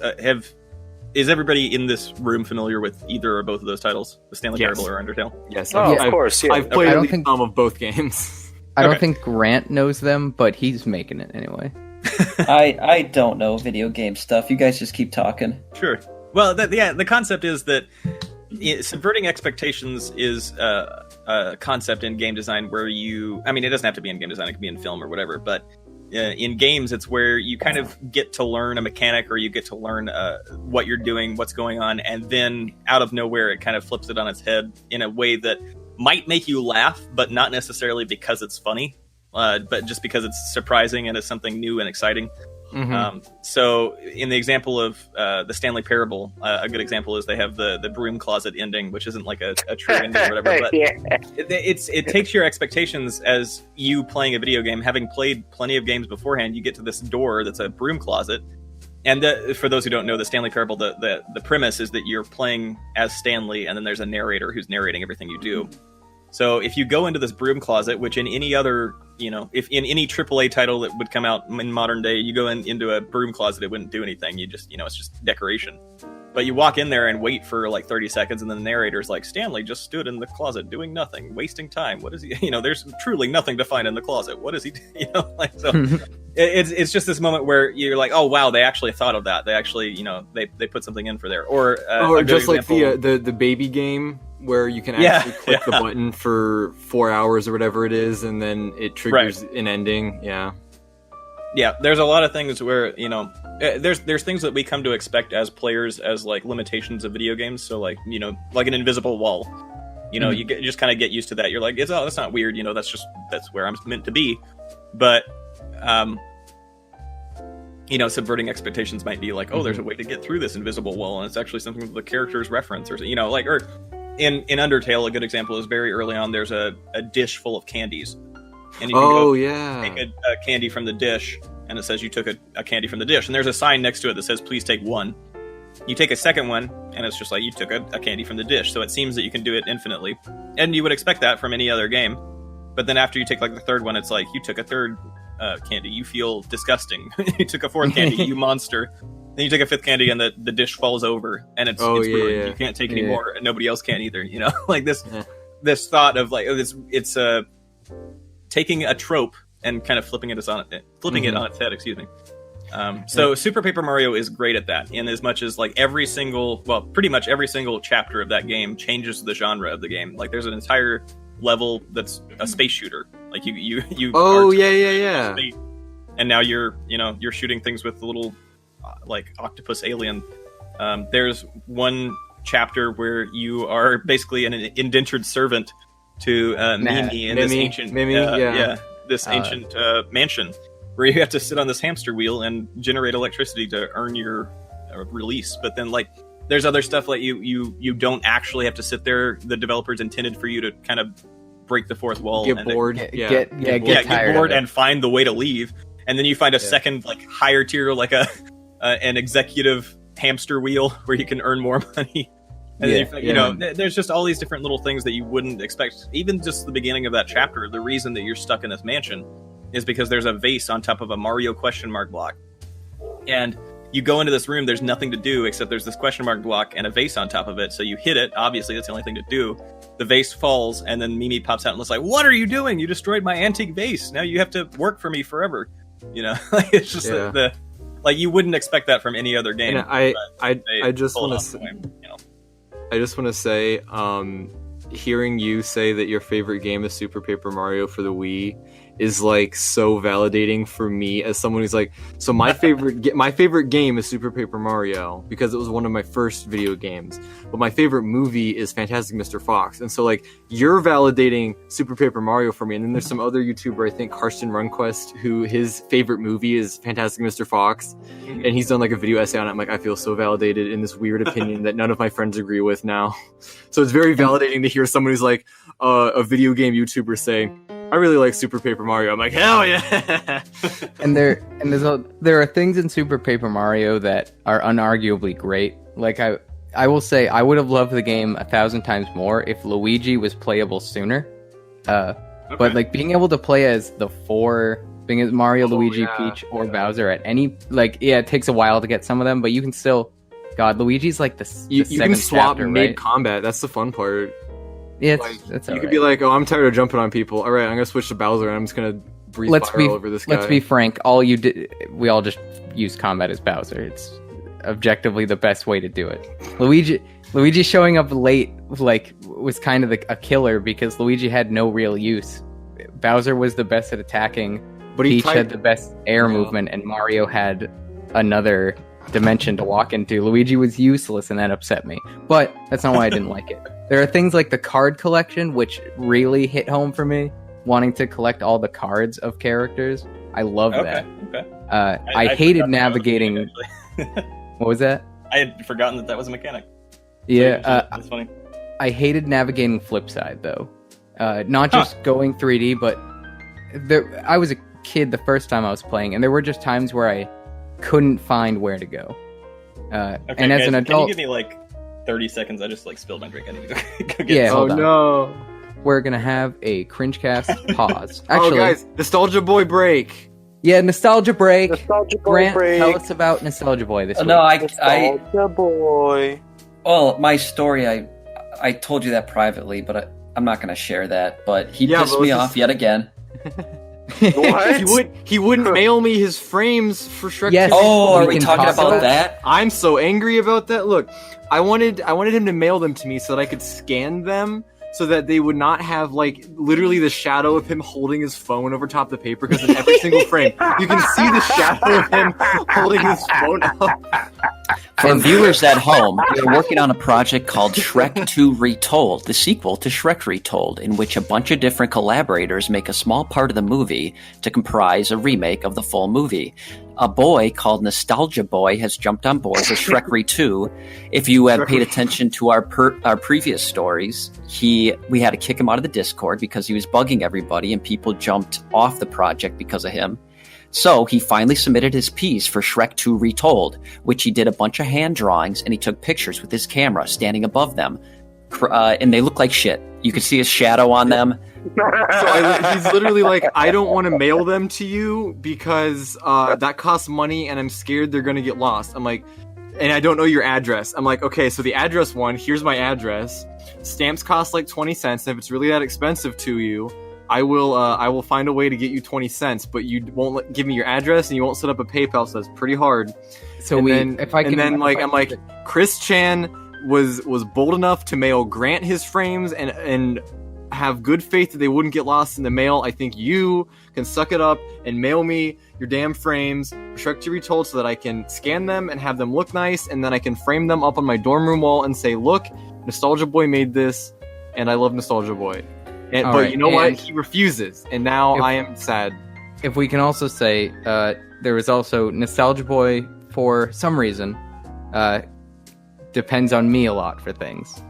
is everybody in this room familiar with either or both of those titles, the Stanley Parable or Undertale? Yes. Oh, of course. Yeah. I've played some of both games. I don't think Grant knows them, but he's making it anyway. I don't know video game stuff. You guys just keep talking. Sure. Well, the concept is that subverting expectations is a concept in game design where it doesn't have to be in game design, it can be in film or whatever, but in games, it's where you kind of get to learn a mechanic, or you get to learn what you're doing, what's going on, and then out of nowhere, it kind of flips it on its head in a way that might make you laugh, but not necessarily because it's funny, but just because it's surprising and it's something new and exciting. So in the example of the Stanley Parable, a good example is they have the broom closet ending, which isn't like a true ending or whatever, but it takes your expectations as you playing a video game. Having played plenty of games beforehand, you get to this door that's a broom closet. And for those who don't know, the Stanley Parable, the premise is that you're playing as Stanley, and then there's a narrator who's narrating everything you do. So if you go into this broom closet, which in any other, if in any AAA title that would come out in modern day, you go into a broom closet, it wouldn't do anything. You just, it's just decoration. But you walk in there and wait for like 30 seconds, and then the narrator's like, Stanley just stood in the closet doing nothing, wasting time. What is he? There's truly nothing to find in the closet. What is he? It's just this moment where you're like, oh wow, they actually thought of that. They actually, they put something in for there. Or just like the baby game, where you can actually click the button for 4 hours or whatever it is, and then it triggers an ending. Yeah, there's a lot of things where, there's things that we come to expect as players as like limitations of video games. So like, like an invisible wall, you just kind of get used to that. You're like, that's not weird. That's where I'm meant to be. But, subverting expectations might be like, oh, there's a way to get through this invisible wall, and it's actually something that the characters reference, or in Undertale, a good example is very early on, there's a dish full of candies. And you can take a candy from the dish, and it says you took a candy from the dish. And there's a sign next to it that says, please take one. You take a second one, and it's just like you took a candy from the dish. So it seems that you can do it infinitely. And you would expect that from any other game. But then after you take like the third one, it's like you took a third candy. You feel disgusting. You took a fourth candy, you monster. Then you take a fifth candy, and the dish falls over, and it's ruined. Yeah. You can't take any more, and nobody else can either. Like this thought of like, it's taking a trope and kind of flipping it on its head. Excuse me. So Super Paper Mario is great at that, in as much as like pretty much every single chapter of that game changes the genre of the game. Like there's an entire level that's a space shooter. Like you. Oh yeah. Space, and now you're shooting things with the little like octopus alien. There's one chapter where you are basically an indentured servant to Mimi in this ancient ancient mansion, where you have to sit on this hamster wheel and generate electricity to earn your release. But then like there's other stuff like you don't actually have to sit there. The developers intended for you to kind of break the fourth wall, get bored, get bored and find the way to leave. And then you find a second like higher tier, like an executive hamster wheel where you can earn more money. And then there's just all these different little things that you wouldn't expect. Even just the beginning of that chapter, the reason that you're stuck in this mansion is because there's a vase on top of a Mario question mark block. And you go into this room, there's nothing to do except there's this question mark block and a vase on top of it. So you hit it, obviously that's the only thing to do. The vase falls, and then Mimi pops out and looks like, "What are you doing? You destroyed my antique vase. Now you have to work for me forever." You know, it's just the like you wouldn't expect that from any other game. And I just want to I just want to say, hearing you say that your favorite game is Super Paper Mario for the Wii is like so validating for me as someone who's like, so my favorite game is Super Paper Mario because it was one of my first video games, but my favorite movie is Fantastic Mr. Fox. And so like you're validating Super Paper Mario for me, and then there's some other YouTuber, I think Karsten Runquest, who his favorite movie is Fantastic Mr. Fox, and he's done like a video essay on it. I'm like, I feel so validated in this weird opinion that none of my friends agree with now. So it's very validating to hear someone who's like a video game YouTuber say, I really like Super Paper Mario. I'm like, hell yeah! And there are things in Super Paper Mario that are unarguably great. Like I will say, I would have loved the game 1,000 times more if Luigi was playable sooner. But like being able to play as being as Mario, Luigi, Peach, or Bowser at any it takes a while to get some of them, but you can still. God, Luigi's like the you can swap chapter, mid right? combat. That's the fun part. Yeah, that's you could be like, oh, I'm tired of jumping on people. All right, I'm gonna switch to Bowser, and I'm just gonna breathe fire all over this guy. Let's be frank. We all just use combat as Bowser. It's objectively the best way to do it. Luigi showing up late was kind of a killer because Luigi had no real use. Bowser was the best at attacking. But Peach had the best air movement, and Mario had another dimension to walk into. Luigi was useless, and that upset me. But that's not why I didn't like it. There are things like the card collection, which really hit home for me. Wanting to collect all the cards of characters. I love that. Okay. I hated navigating. What was that? I had forgotten that was a mechanic. Yeah. That's funny. I hated navigating Flipside, though. Not just going 3D, but I was a kid the first time I was playing, and there were just times where I couldn't find where to go. And as an adult, can you give me like 30 seconds? I just spilled my drink. I need to go get yeah, some. hold on. No. We're gonna have a Cringecast pause. Actually, guys, Nostalgia Boy break. Yeah, Nostalgia break. Nostalgia Boy Grant, break. tell us about Nostalgia Boy this week. No, Nostalgia Boy. Well, my story, I told you that privately, but I'm not going to share that. But he pissed me off yet again. What? He wouldn't mail me his frames for Shrek. Yes. Oh, are we can talking talk about about that? I'm so angry about that. Look, I wanted him to mail them to me so that I could scan them, so that they would not have like literally the shadow of him holding his phone over top of the paper, because in every single frame you can see the shadow of him holding his phone up. For viewers at home, we're working on a project called Shrek 2 Retold, the sequel to Shrek Retold, in which a bunch of different collaborators make a small part of the movie to comprise a remake of the full movie. A boy called Nostalgia Boy has jumped on board with Shrek Re 2. If you have paid attention to our previous stories, we had to kick him out of the Discord because he was bugging everybody and people jumped off the project because of him. So he finally submitted his piece for Shrek 2 Retold, which he did a bunch of hand drawings and he took pictures with his camera standing above them. And they look like shit. You can see his shadow on them. So he's literally like, I don't want to mail them to you because that costs money and I'm scared they're going to get lost. I'm like, and I don't know your address. I'm like, okay, so the address one, here's my address. Stamps cost like 20 cents. And if it's really that expensive to you, I will find a way to get you 20 cents, but you won't give me your address and you won't set up a PayPal, so that's pretty hard. So Chris Chan was bold enough to mail Grant his frames and have good faith that they wouldn't get lost in the mail. I think you can suck it up and mail me your damn frames for Shrek 2 Retold so that I can scan them and have them look nice, and then I can frame them up on my dorm room wall and say, look, Nostalgia Boy made this, and I love Nostalgia Boy. But you know what? He refuses, and now I am sad. If we can also say, there was also Nostalgia Boy, for some reason, depends on me a lot for things.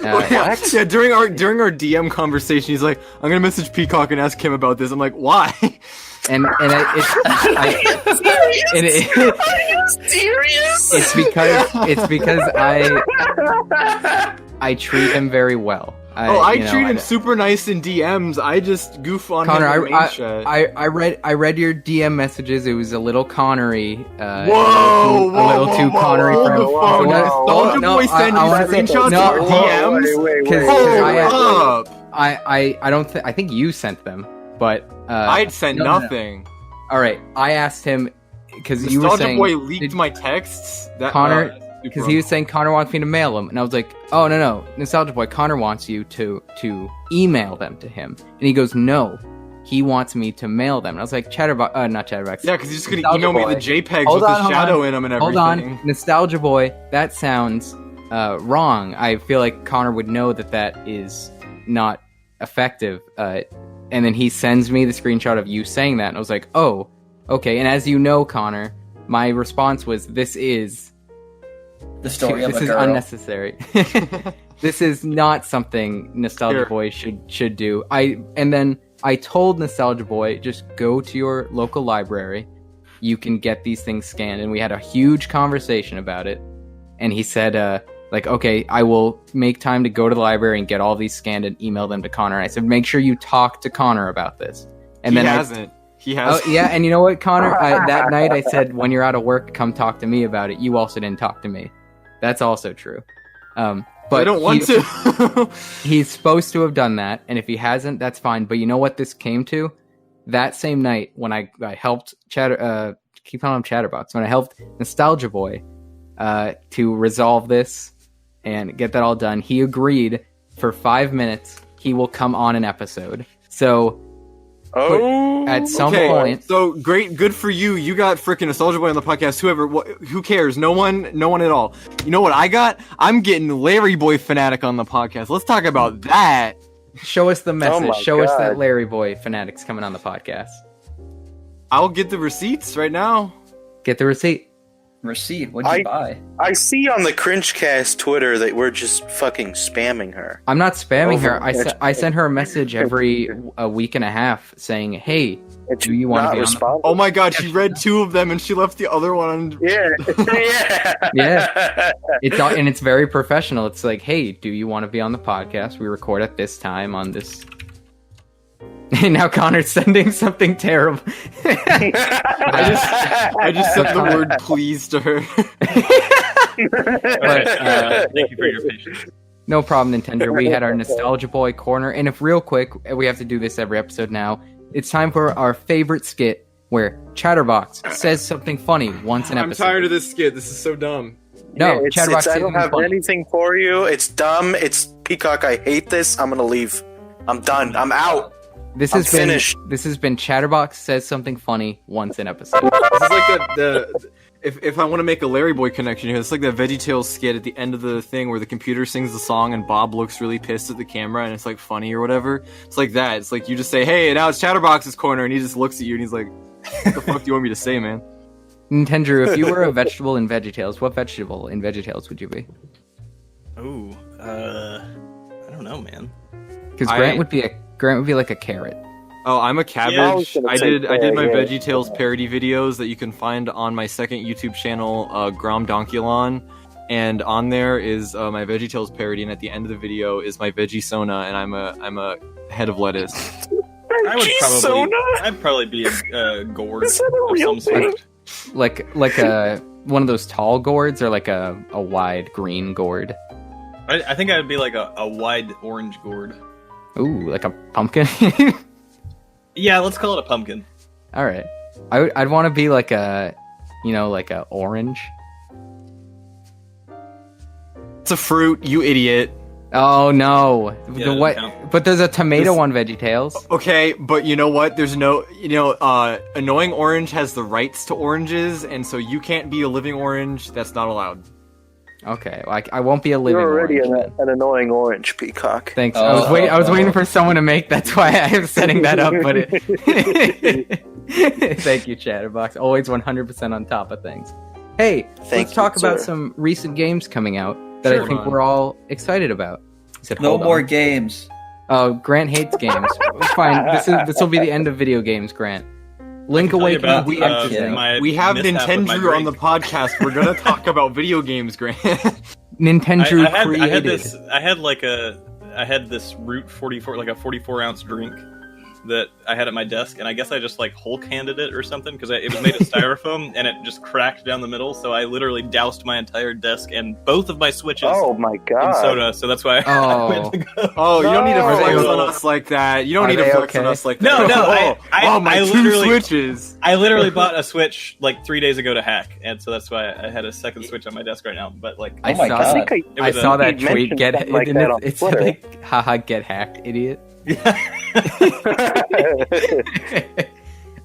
Yeah, during our DM conversation, he's like, I'm gonna message Peacock and ask him about this. I'm like, why? And it's because I treat him very well. I you know, treat him super nice in DMs. I just goof on Connor, him in main chat. I read your DM messages. It was a little Connery. Whoa, a little too Connery hold friendly. the phone. Soldier Boy send you screenshots no, of DMs? Hold up. I don't think I think you sent them, but I'd sent nothing. All right, I asked him because you were Nostalgia saying Boy leaked my texts. That, Connor, because he was saying Connor wants me to mail them, and I was like, oh no, Nostalgia Boy, Connor wants you to email them to him, and he goes, no, he wants me to mail them, and I was like, not Chatterbox. Yeah, because he's just gonna Nostalgia email me Boy. the JPEGs Hold with on, the shadow in them and everything. Hold on, Nostalgia Boy, that sounds wrong. I feel like Connor would know that is not effective. And then he sends me the screenshot of you saying that, and I was like, oh, okay. And as you know, Connor, my response was, this is The story of this a is girl. unnecessary. This is not something Nostalgia Here. Boy should do. And then I told Nostalgia Boy, just go to your local library. You can get these things scanned. And we had a huge conversation about it. And he said, okay, I will make time to go to the library and get all these scanned and email them to Connor. And I said, make sure you talk to Connor about this. And He then hasn't. He has. Oh, yeah, and you know what, Connor? That night I said, when you're out of work, come talk to me about it. You also didn't talk to me. That's also true. But I don't want to. He's supposed to have done that, and if he hasn't, that's fine. But you know what this came to? That same night when I helped keep calling him Chatterbox, when I helped Nostalgia Boy to resolve this and get that all done, he agreed for 5 minutes he will come on an episode. So at some point, so great, good for you. You got freaking Nostalgia Boy on the podcast. Who cares? No one at all. You know what I got? I'm getting Larry Boy Fanatic on the podcast. Let's talk about that. show us the message. my Show us God. that Larry Boy Fanatic's coming on the podcast. I'll get the receipts right now. Get the receipt. Receipt, what'd you buy? I see on the Cringecast Twitter that we're just fucking spamming her. I'm not spamming her. Over- I send her a message every a week and a half saying, "Hey, It's do you want to not be on the responding. Oh my god, she read 2 of them and she left the other one on. Yeah, yeah, Yeah. It's very professional. It's like, hey, do you want to be on the podcast? We record at this time on this. And now Connor's sending something terrible. I just said the word please to her. But, Thank you for your patience. no problem, Nintendo. We had our Nostalgia Boy corner, and if real quick, we have to do this every episode now. It's time for our favorite skit where Chatterbox says something funny once an I'm episode. tired of this skit. This is so dumb. No, it's, Chatterbox I says don't something have funny. anything for you. It's dumb. It's Peacock. I hate this. I'm gonna leave. I'm done. I'm out. This I'm has been finished. this has been Chatterbox says something funny once an episode. This is like the if I want to make a Larry Boy connection here, it's like that VeggieTales skit at the end of the thing where the computer sings the song and Bob looks really pissed at the camera and it's like funny or whatever. It's like that. It's like you just say, "Hey, now it's Chatterbox's corner," and he just looks at you and he's like, "What the fuck do you want me to say, man?" Nintendrew, if you were a vegetable in VeggieTales, what vegetable in VeggieTales would you be? Ooh, I don't know, man. Because Grant would be like a carrot. Oh, I'm a I was cabbage. gonna I say did my carrot. VeggieTales parody videos that you can find on my second YouTube channel, Grom Donkulon, and on there is my VeggieTales parody, and at the end of the video is my Veggie Sona, and I'm a head of lettuce. I'd probably be a gourd Is that a of real some sort. Like a one of those tall gourds or like a wide green gourd. I think I'd be like a wide orange gourd. Ooh, like a pumpkin. Yeah, let's call it a pumpkin. All right. I'd want to be like a orange. It's a fruit, you idiot. Oh no. Yeah, The what? count. But there's a tomato This- on VeggieTales. Okay, but you know what? There's no, annoying orange has the rights to oranges, and so you can't be a living orange. That's not allowed. Okay, I won't be a living You're already orange. an annoying orange, Peacock. Thanks. Oh, I was waiting for someone to make. That's why I am setting that up. But thank you, Chatterbox. Always 100% on top of things. Hey, Thank let's talk you, about sir. some recent games coming out that I Sure. think we're all excited about. He said, No "Hold more on." games. Oh, Grant hates games. Fine. This will be the end of video games, Grant. Link Tell you Awakening. about, We my We have mishap with my Nintendrew on the drink. podcast. We're gonna talk about video games, Grant. Nintendrew I had created. this. I had like a I had this Root 44, like a 44-ounce drink that I had at my desk, and I guess I just like Hulk-handed it or something because it was made of styrofoam and it just cracked down the middle. So I literally doused my entire desk and both of my switches Oh my in god! soda. So that's why I Oh. went to go. Oh, you don't need to No. flex on us like that. You don't Are need to they flex on okay? us like No, that. no, I my two literally- switches. I literally bought a Switch like 3 days ago to hack, and so that's why I had a second Switch on my desk right now. But like, I Oh my saw God. that. It I was saw a- that you tweet. mentioned Get something like didn't that it? on It's Twitter. like, haha, get hacked, idiot.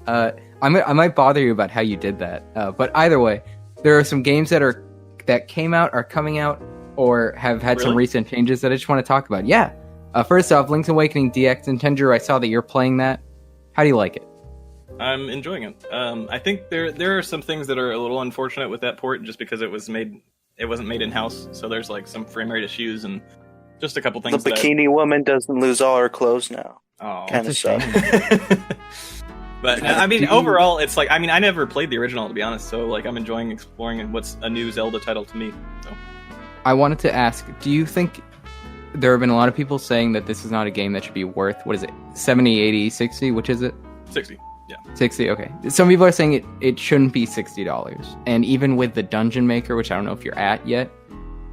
I might bother you about how you did that, but either way, there are some games that came out, are coming out, or have had some Really? recent changes that I just want to talk about. Yeah. First off, Link's Awakening DX Nintendrew. I saw that you're playing that. How do you like it? I'm enjoying it. I think there are some things that are a little unfortunate with that port, just because it wasn't made in house. So there's like some frame rate issues and just a couple The things. bikini woman doesn't lose all her clothes now. Oh, Kind of That's a sucks. but I mean, Do you- overall, it's like I never played the original, to be honest. So like I'm enjoying exploring what's a new Zelda title to me. So I wanted to ask, do you think there have been a lot of people saying that this is not a game that should be worth, what is it, 70, 80, 60? Which is it? 60. 60, okay. Some people are saying it shouldn't be $60. And even with the Dungeon Maker, which I don't know if you're at yet,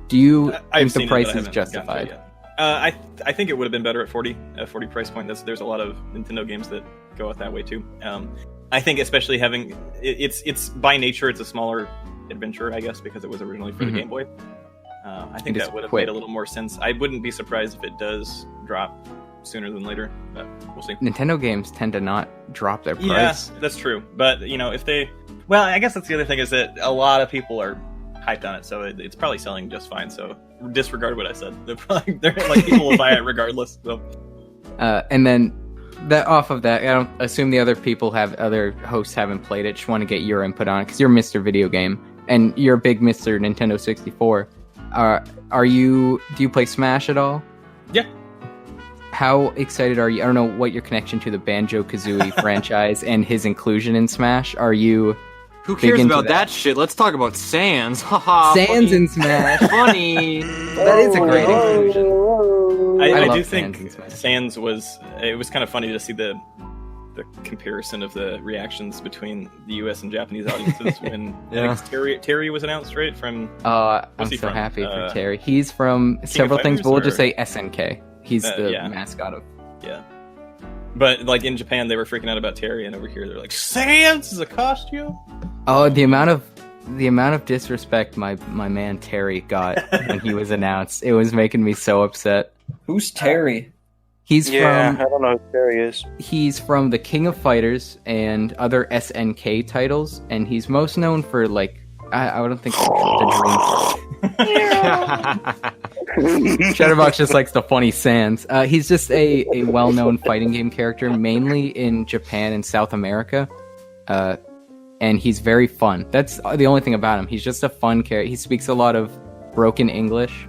do you I've think the seen price it, but I is haven't gotten to it justified? yet. I think it would have been better at 40 price point. There's a lot of Nintendo games that go out that way too. I think especially having it's by nature it's a smaller adventure, I guess, because it was originally for Mhm. the Game Boy. I think It is that would have quick. made a little more sense. I wouldn't be surprised if it does drop sooner than later, but we'll see. Nintendo games tend to not drop their price. Yes, that's true. But if they, well, I guess that's the other thing is that a lot of people are hyped on it, so it's probably selling just fine. So disregard what I said. They're like people will buy it regardless. So. And then off of that, I don't assume the other hosts haven't played it. Just want to get your input on it because you're Mr. Video Game and you're a big Mr. Nintendo 64. Do you play Smash at all? Yeah. How excited are you? I don't know what your connection to the Banjo-Kazooie franchise and his inclusion in Smash. Are you Who big cares into about that shit? Let's talk about Sans. Haha. Sans funny. in Smash? Funny. That is a great inclusion. I I love do Sans think in Smash. Sans was kind of funny to see the comparison of the reactions between the U.S. and Japanese audiences when Yeah. I think Terry was announced, right? From I'm Where's he so from? happy for Terry. He's from of several things, Fighters, but we'll just or- say SNK. He's the yeah. mascot of. yeah, but like in Japan they were freaking out about Terry, and over here they're like Sans is a costume. Oh, the amount of disrespect my man Terry got when he was announced, it was making me so upset. Who's Terry? He's Yeah, I from don't know who Terry is. the King of Fighters and other SNK titles, and he's most known for like I don't think the Dream. Shutterbox just likes the funny Sans. He's just a well-known fighting game character, mainly in Japan and South America. And he's very fun. That's the only thing about him. He's just a fun character. He speaks a lot of broken English,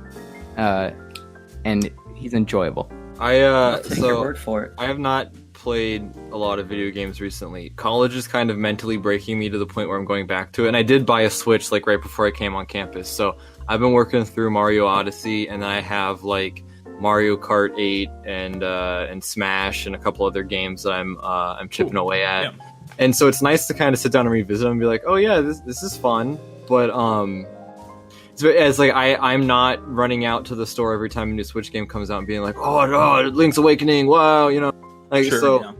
and he's enjoyable. I'll take your So word for it. I have not played a lot of video games recently. College is kind of mentally breaking me to the point where I'm going back to it. And I did buy a Switch like right before I came on campus. So I've been working through Mario Odyssey, and then I have like Mario Kart 8 and Smash and a couple other games that I'm chipping away at. Yeah. And so it's nice to kind of sit down and revisit them and be like, oh yeah, this is fun. But it's like I'm not running out to the store every time a new Switch game comes out and being like, oh no, Link's Awakening, wow, like Sure, yeah.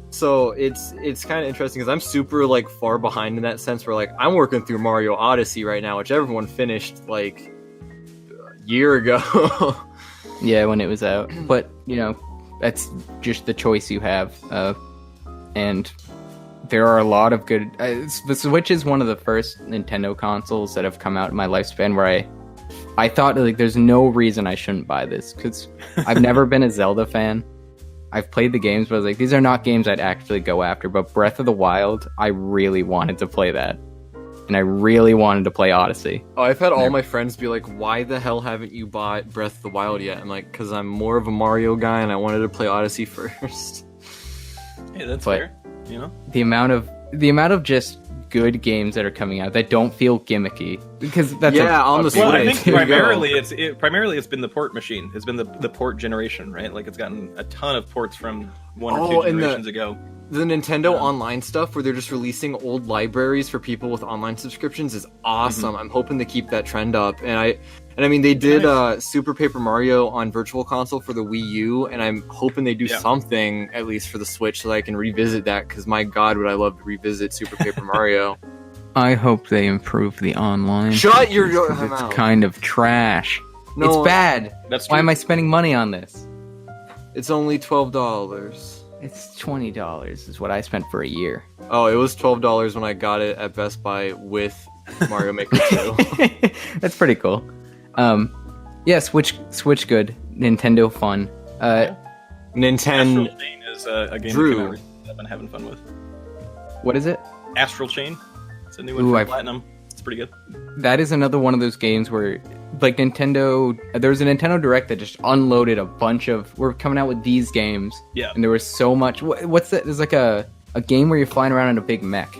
So it's kind of interesting because I'm super like far behind in that sense where like I'm working through Mario Odyssey right now, which everyone finished like a year ago. Yeah, when it was out. But, that's just the choice you have. And there are a lot of good... the Switch is one of the first Nintendo consoles that have come out in my lifespan where I thought, like, there's no reason I shouldn't buy this, because I've never been a Zelda fan. I've played the games, but I was like, these are not games I'd actually go after. But Breath of the Wild, I really wanted to play that. And I really wanted to play Odyssey. Oh, I've had all my friends be like, why the hell haven't you bought Breath of the Wild yet? I'm like, because I'm more of a Mario guy and I wanted to play Odyssey first. Hey, that's But- fair. The amount of just good games that are coming out that don't feel gimmicky, because that's on the Well, I Switch. think There you primarily it's been the port machine. It's been the port generation, right? Like it's gotten a ton of ports from one or two and generations ago. The Nintendo Online stuff, where they're just releasing old libraries for people with online subscriptions, is awesome. I'm hoping to keep that trend up. And I mean, they did Super Paper Mario on Virtual Console for the Wii U, and I'm hoping they do something at least for the Switch so that I can revisit that. Because my God, would I love to revisit Super Paper Mario? I hope they improve the online. Shut your it's mouth. kind of trash. No, it's bad. That's Why true. am I spending money on this? It's only $12. It's $20 is what I spent for a year. Oh, it was $12 when I got it at Best Buy with Mario Maker 2. That's pretty cool. Yeah, Switch good. Nintendo fun. Nintendo. Astral Chain is a game Drew. that came out recently I've been having fun with. What is it? Astral Chain. It's a new one Ooh, for I've- Platinum. It's pretty good. That is another one of those games where, like, Nintendo. There was a Nintendo Direct that just unloaded a bunch of. We're coming out with these games. Yeah. And there was so much. What's that? There's like a game where you're flying around in a big mech.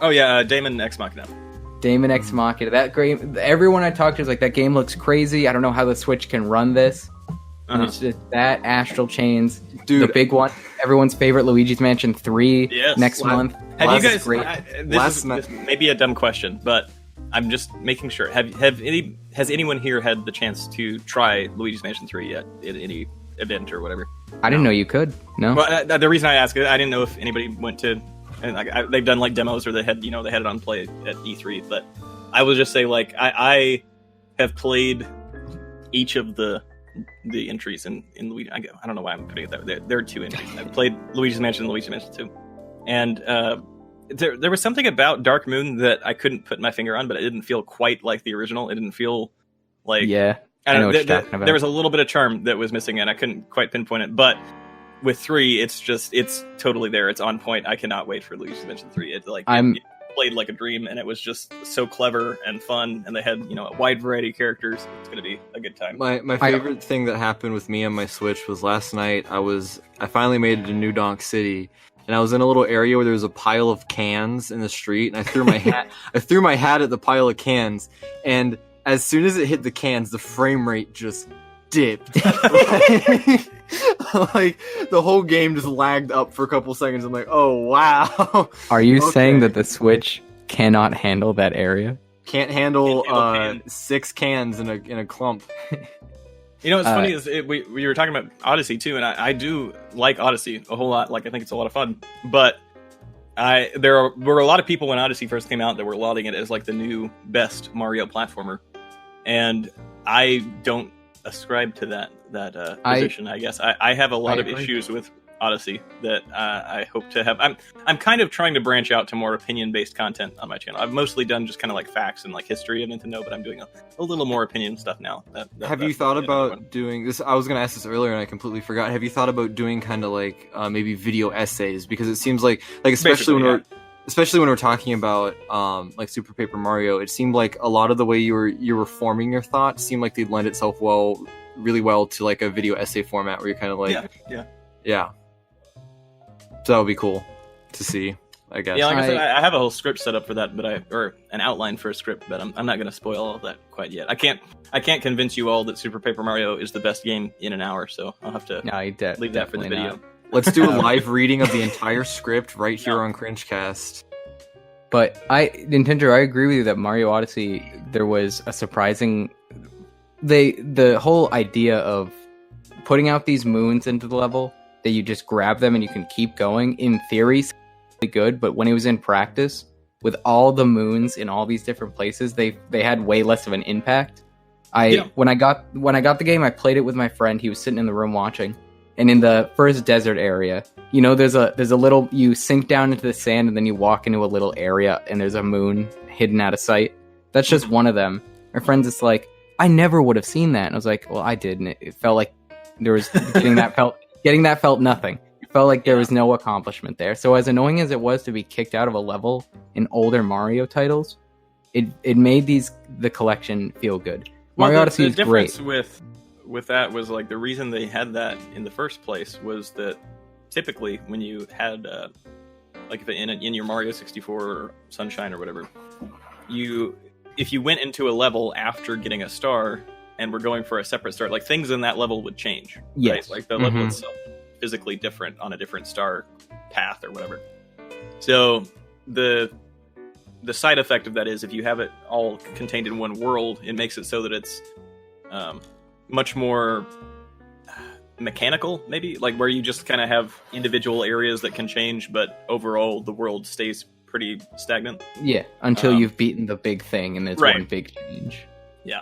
Oh yeah, Daemon X Machina. Daemon X Machina. That game. Everyone I talked to is like, that game looks crazy. I don't know how the Switch can run this. And it's just that Astral Chains, Dude. the big one, everyone's favorite, Luigi's Mansion 3 Yes. next month. Have Last- you guys? great. This may be a dumb question, but I'm just making sure. Has anyone here had the chance to try Luigi's Mansion 3 yet at any event or whatever? I didn't know you could. No. Well, the reason I ask is I didn't know if anybody went to, and like, they've done like demos or they had it on play at E3. But I will just say, like, I have played each of the entries in Luigi. I don't know why I'm putting it that way. There are two entries. I've played Luigi's Mansion and Luigi's Mansion 2, and there was something about Dark Moon that I couldn't put my finger on, but it didn't feel quite like the original. It didn't feel like Yeah. I don't know know. what you're talking about. There was a little bit of charm that was missing, and I couldn't quite pinpoint it. But with 3, it's totally there. It's on point. I cannot wait for Luigi's Mansion 3. It played like a dream, and it was just so clever and fun. And they had a wide variety of characters. It's going to be a good time. My favorite thing that happened with me on my Switch was last night. I finally made it to New Donk City, and I was in a little area where there was a pile of cans in the street, and I threw my hat. I threw my hat at the pile of cans, and as soon as it hit the cans, the frame rate just dipped. Like the whole game just lagged up for a couple seconds. I'm like, oh wow. Are you Okay. saying that the Switch cannot handle that area? Can't handle Can't handle cans. 6 cans in a clump. What's funny is we were talking about Odyssey too, and I do like Odyssey a whole lot. Like, I think it's a lot of fun, but there were a lot of people when Odyssey first came out that were lauding it as like the new best Mario platformer, and I don't ascribe to that position. I guess I have a lot I of agree. issues with Odyssey that I hope to have. I'm kind of trying to branch out to more opinion-based content on my channel. I've mostly done just kind of like facts and like history of Nintendo, but I'm doing a little more opinion stuff now. Have you thought about doing this? I was going to ask this earlier and I completely forgot. Have you thought about doing kind of like maybe video essays? Because it seems like especially when we're talking about like Super Paper Mario, it seemed like a lot of the way you were forming your thoughts seemed like they'd lend itself really well to like a video essay format where you're kind of like yeah. So that would be cool to see, I guess. Yeah, like I said, I have a whole script set up for that, or an outline for a script, but I'm not going to spoil all of that quite yet. I can't convince you all that Super Paper Mario is the best game in an hour, so I'll have to leave that for the video. Not. Let's do a live reading of the entire script right here on Cringecast. But Nintendo, I agree with you that Mario Odyssey, there was a surprising. The whole idea of putting out these moons into the level that you just grab them and you can keep going, in theory, is really good. But when it was in practice, with all the moons in all these different places, they had way less of an impact. When I got the game, I played it with my friend. He was sitting in the room watching, and in the first desert area, there's a little, you sink down into the sand and then you walk into a little area and there's a moon hidden out of sight. That's just one of them. My friend's just like, I never would have seen that. And I was like, well, I did, and it felt like there was getting that felt nothing. It felt like there was no accomplishment there. So as annoying as it was to be kicked out of a level in older Mario titles, it made the collection feel good. Mario Odyssey is great. The difference with that was like the reason they had that in the first place was that typically when you had like if in your Mario 64 or Sunshine or whatever, if you went into a level after getting a star and were going for a separate star, like things in that level would change. Yes. Right? Like the level itself physically different on a different star path or whatever. So the side effect of that is if you have it all contained in one world, it makes it so that it's much more mechanical, maybe, like where you just kind of have individual areas that can change, but overall the world stays pretty stagnant. Yeah, until you've beaten the big thing and it's one big change. Yeah.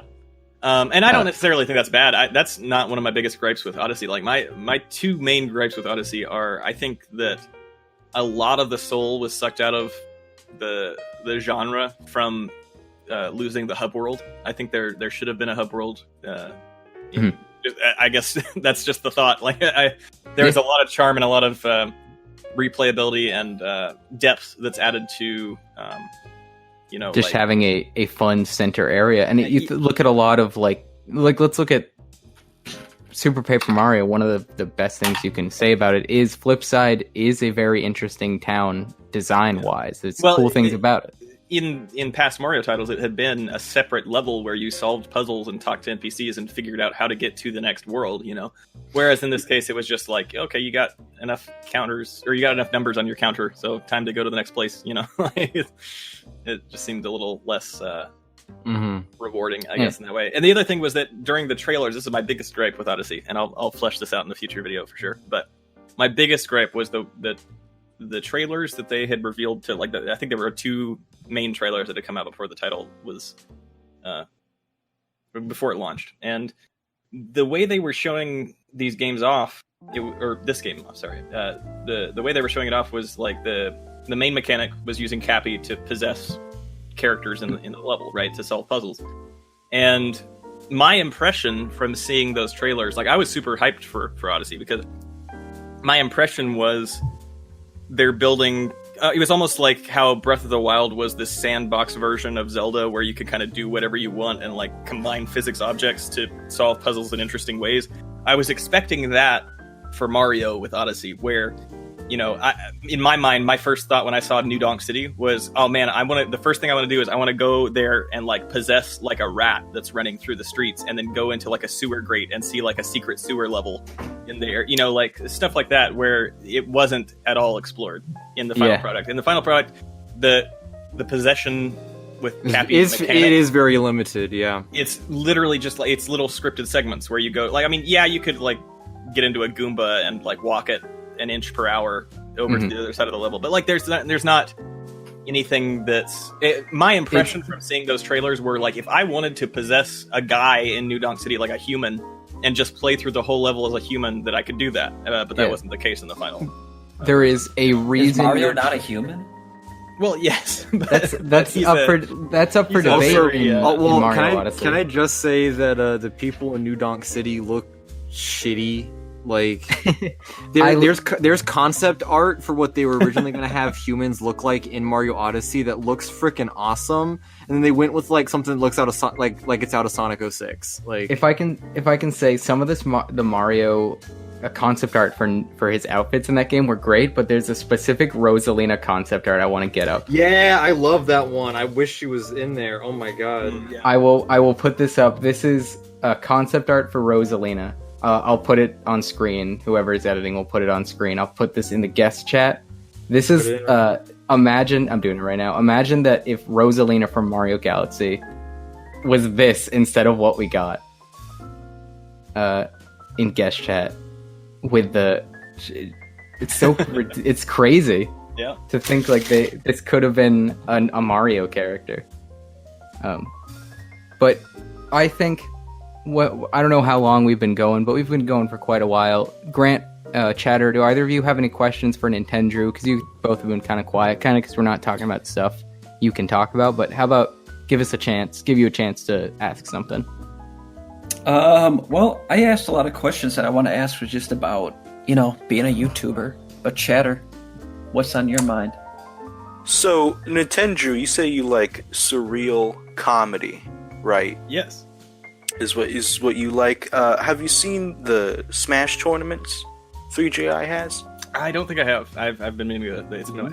And I don't necessarily think that's bad. That's not one of my biggest gripes with Odyssey. Like my two main gripes with Odyssey are, I think that a lot of the soul was sucked out of the genre from losing the hub world. I think there should have been a hub world. I guess that's just the thought. Like there's a lot of charm and a lot of replayability and depth that's added to just having a fun center area. And you look at a lot of like let's look at Super Paper Mario. One of the best things you can say about it is Flipside is a very interesting town design wise. There's cool things about it. In past Mario titles, it had been a separate level where you solved puzzles and talked to NPCs and figured out how to get to the next world, Whereas in this case, it was just like, okay, you got enough counters, or you got enough numbers on your counter, so time to go to the next place, It just seemed a little less rewarding, I guess, in that way. And the other thing was that during the trailers, this is my biggest gripe with Odyssey, and I'll flesh this out in the future video for sure, but my biggest gripe was the trailers that they had revealed to, like, I think there were two main trailers that had come out before the title was before it launched, and the way they were showing these games off, or this game off, sorry, the way they were showing it off was like the main mechanic was using Cappy to possess characters in the level, right, to solve puzzles. And my impression from seeing those trailers, like, I was super hyped for Odyssey, because my impression was they're building it was almost like how Breath of the Wild was this sandbox version of Zelda where you could kind of do whatever you want and like combine physics objects to solve puzzles in interesting ways. I was expecting that for Mario with Odyssey, where, in my mind, my first thought when I saw New Donk City was, oh man, the first thing I want to do is I want to go there and like possess like a rat that's running through the streets, and then go into like a sewer grate and see like a secret sewer level in there, like stuff like that, where it wasn't at all explored in the final product. In the final product, the possession with Cappy it is very limited. Yeah, it's literally just like it's little scripted segments where you go, like, I mean, yeah, you could like get into a Goomba and like walk at an inch per hour over to the other side of the level, but like there's not anything my impression from seeing those trailers were like, if I wanted to possess a guy in New Donk City, like a human, and just play through the whole level as a human, that I could do that, but that wasn't the case in the final. There is a reason. Is Mario not a human? Well, yes, that's up for debate. In Mario Odyssey. Can I just say that the people in New Donk City look shitty? Like, there's concept art for what they were originally going to have humans look like in Mario Odyssey that looks freaking awesome, and then they went with like something that looks out of like it's out of Sonic 06. Like, if I can say, some of the Mario concept art for his outfits in that game were great, but there's a specific Rosalina concept art I want to get up. Yeah, I love that one. I wish she was in there. Oh my god. Yeah. I will put this up. This is a concept art for Rosalina. I'll put it on screen. Whoever is editing will put it on screen. I'll put this in the guest chat. This is imagine, I'm doing it right now. Imagine that if Rosalina from Mario Galaxy was this instead of what we got in guest chat with it's so it's crazy. Yeah. To think like this could have been a Mario character. But I think I don't know how long we've been going, but we've been going for quite a while. Grant, Chatter, do either of you have any questions for Nintendrew? Because you both have been kind of quiet, kind of because we're not talking about stuff you can talk about. But how about give you a chance to ask something? Well, I asked a lot of questions that I want to ask was just about, being a YouTuber. But Chatter, what's on your mind? So, Nintendrew, you say you like surreal comedy, right? Yes. Is what you like. Have you seen the Smash tournaments 3JI has? I don't think I have. I've been meaning to. It's in my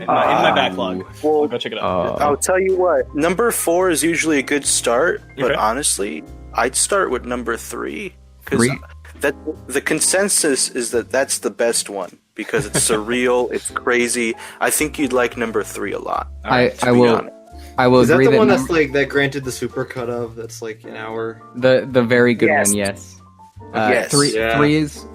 backlog. Well, I'll go check it out. I'll tell you what. Number 4 is usually a good start, but Okay. honestly, I'd start with number 3 because Three? that the consensus is that that's the best one because it's surreal, it's crazy. I think you'd like number 3 a lot. I to be will. honest. I will Is that agree the that one that's like that granted the supercut of? That's like an hour. the very good Yes. one. Yes. Yes. Yeah. 3 is.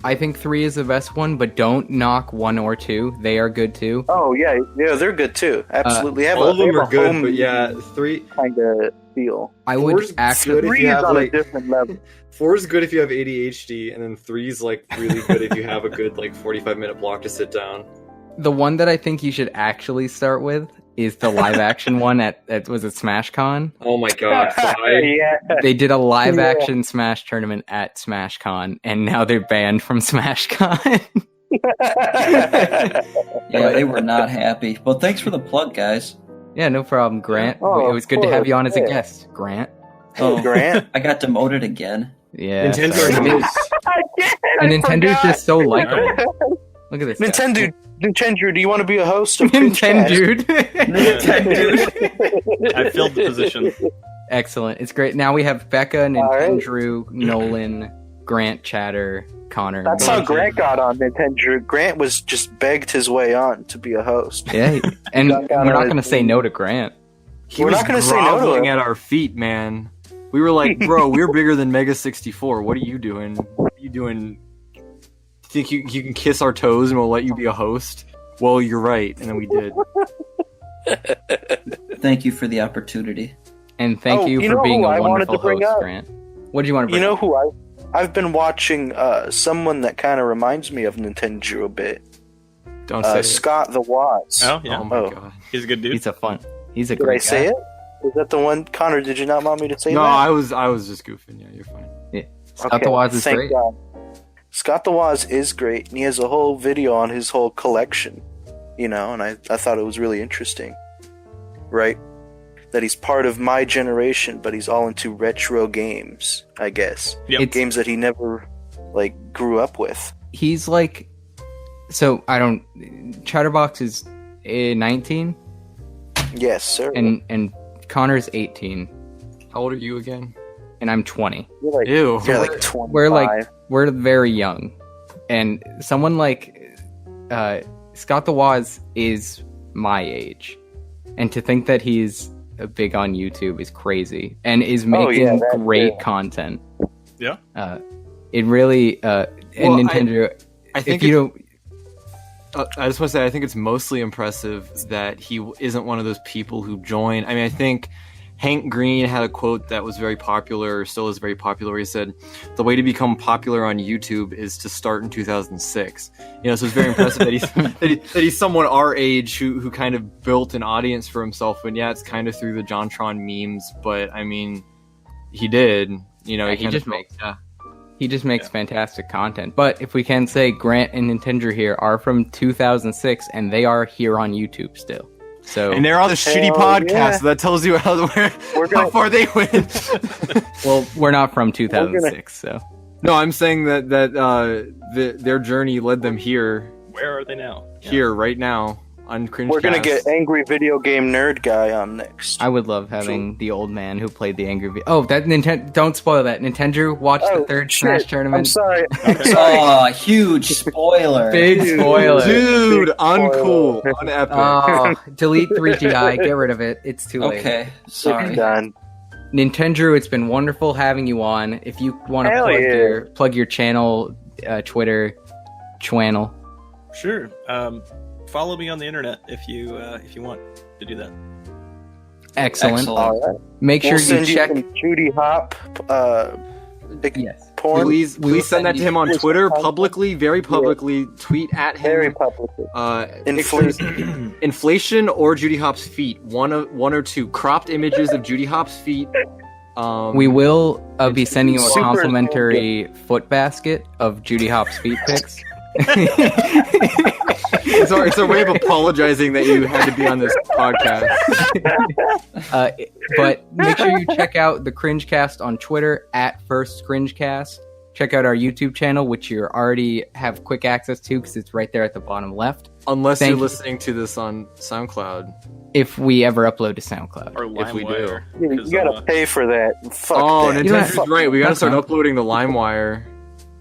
I think 3 is the best one, but don't knock 1 or 2. They are good too. Oh yeah, they're good too. Absolutely, They have All of they them have are a good, home but yeah, 3 kind of feel. I would Four's actually. good if 3 you is have on like a different level. 4 is good if you have ADHD, and then 3 is like really good if you have a good like 45-minute block to sit down. The one that I think you should actually start with is the live action one at was it SmashCon? Oh my god, 5. Yeah. They did a live Yeah. action Smash tournament at SmashCon, and now they're banned from SmashCon. Yeah, they were not happy. Well, thanks for the plug, guys. Yeah, no problem, Grant. Oh, it was good to have you on as a yeah. guest, Grant. Oh, Grant. I got demoted again. Yeah, Nintendo sorry. news. And Nintendo's just so likable. Look at this. guy. Nintendrew, do you want to be a host of Cringe Nintendo. I filled the position. Excellent. It's great. Now we have Becca, right. Nintendrew, Nolan, Grant, Chatter, Connor. That's how Grant got on Nintendrew. Grant was just begged his way on to be a host. Yeah, and Got we're not on going to his say team. no to Grant. He We're was not gonna say no to groveling him. at our feet, man. We were like, bro, we're bigger than Mega 64. What are you doing? What are you doing? Think you can kiss our toes and we'll let you be a host? Well, you're right, and then we did. Thank you for the opportunity. And thank Oh, you you for know being who a I wanted wonderful to bring host, up? Grant. What did you want to You bring know up? who I've been watching someone that kind of reminds me of Nintendrew a bit. Don't say it. Scott the Woz. Oh yeah, Oh my Oh. god. he's a good dude. He's a Did I great say guy. it? Is that the one? Connor, did you not want me to say No, that? I was just goofing. Yeah, you're fine. Scott the Woz is thank great. God. Scott the Woz is great, and he has a whole video on his whole collection, and I thought it was really interesting, right? That he's part of my generation, but he's all into retro games, I guess. Yep. It's- Games that he never, grew up with. He's like, so I don't. Chatterbox is 19, Yes, sir. and Connor's 18, How old are you again? and I'm 20. you're like, Ew. you're like 25. We're very young, and someone like Scott the Woz is my age, and to think that he's big on YouTube is crazy, and is making that great too. content. Yeah. It really and Well, Nintendo. I think if you don't, I just want to say I think it's mostly impressive that he isn't one of those people who join. I mean, I think Hank Green had a quote that was very popular, or still is very popular, where he said, "The way to become popular on YouTube is to start in 2006." So it's very impressive that he's that he's someone our age who kind of built an audience for himself. And yeah, it's kind of through the JonTron memes, but I mean, he did. He kind just of makes- yeah. he just makes fantastic content. But if we can say, Grant and Nintendo here are from 2006, and they are here on YouTube still. So And they're on the shitty podcast, yeah. so that tells you how gonna- far they went. well, we're not from 2006, so No, I'm saying that their journey led them here Where are they now? right now on Cringe. We're gonna get angry video game nerd guy on next. I would love having the old man who played the Angry Video. Oh, that Nintendo! Don't spoil that. Nintendo watched the third Smash I'm tournament. sorry. Oh, huge spoiler. Big spoiler. Dude, Big uncool, spoiler. unepic. Oh, delete 3GI. Get rid of it. It's too late. Okay, It's sorry. done. Nintendo, it's been wonderful having you on. If you want to Hell plug your channel, Twitter channel. Sure. Follow me on the internet if you want to do that. Excellent. Excellent. All right. Make We'll sure you send check. some Judy Hop. Yes. Porn. Please send that to him on Please. Twitter publicly, very publicly. Tweet at Very him. publicly. Pictures- inflation or Judy Hop's feet. One or two cropped images of Judy Hop's feet. We will be sending you a Super complimentary foot basket of Judy Hop's feet pics. It's a way of apologizing that you had to be on this podcast. But make sure you check out the Cringecast on Twitter at First Cringecast. Check out our YouTube channel, which you already have quick access to because it's right there at the bottom left. Unless Thank you're you. listening to this on SoundCloud. If we ever upload to SoundCloud. Or If we do. LimeWire. You 'cause, gotta pay for that. Fuck Oh, that. Nintendrew's right. We gotta That's start fine. uploading the LimeWire.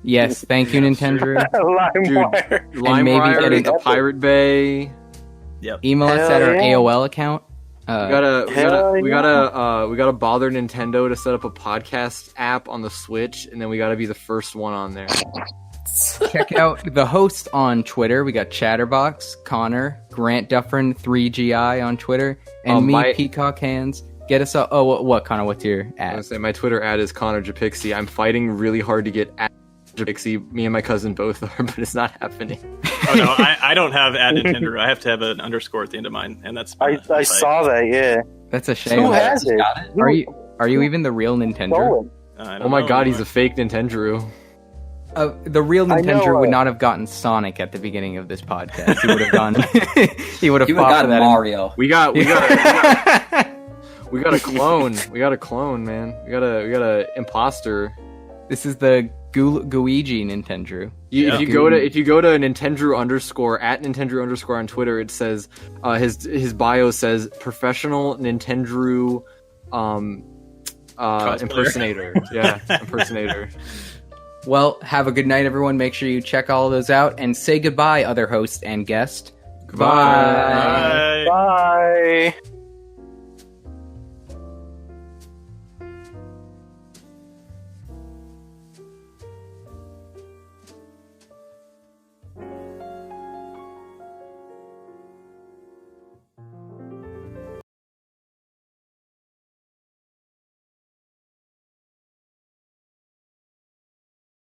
Yes, thank you, Nintendrew. LimeWire. LimeWire, get the it- Pirate Bay. Email us Hell at our yeah. AOL account. We gotta Hell we gotta bother Nintendo to set up a podcast app on the Switch, and then we gotta be the first one on there. Check out the hosts on Twitter. We got Chatterbox, Connor, Grant Dufferin, 3GI on Twitter, and me, my- Peacock Hands. Get us up. Oh, what, Connor? What's your I ad? was say my Twitter ad is Connor Japixie. I'm fighting really hard to get at Japixie. Me and my cousin both are, but it's not happening. Oh no, I don't have at Nintendo. I have to have an underscore at the end of mine, and that's. I saw that, yeah. That's a shame. Who has it? Got it? Are you even the real Nintendo? Stolen. Oh my god, he's a fake Nintendrew. The real I know, Nintendo would not have gotten Sonic at the beginning of this podcast. He would have gone. He would have You fought got for that. Mario. We got a clone. We got a clone, man. We got a imposter. This is the Guigi Nintendo. If you go to Nintendrew underscore at Nintendrew underscore on Twitter, it says his bio says professional Nintendrew impersonator. Yeah, impersonator. Well, have a good night, everyone. Make sure you check all of those out and say goodbye, other host and guest. Goodbye. Bye. Bye.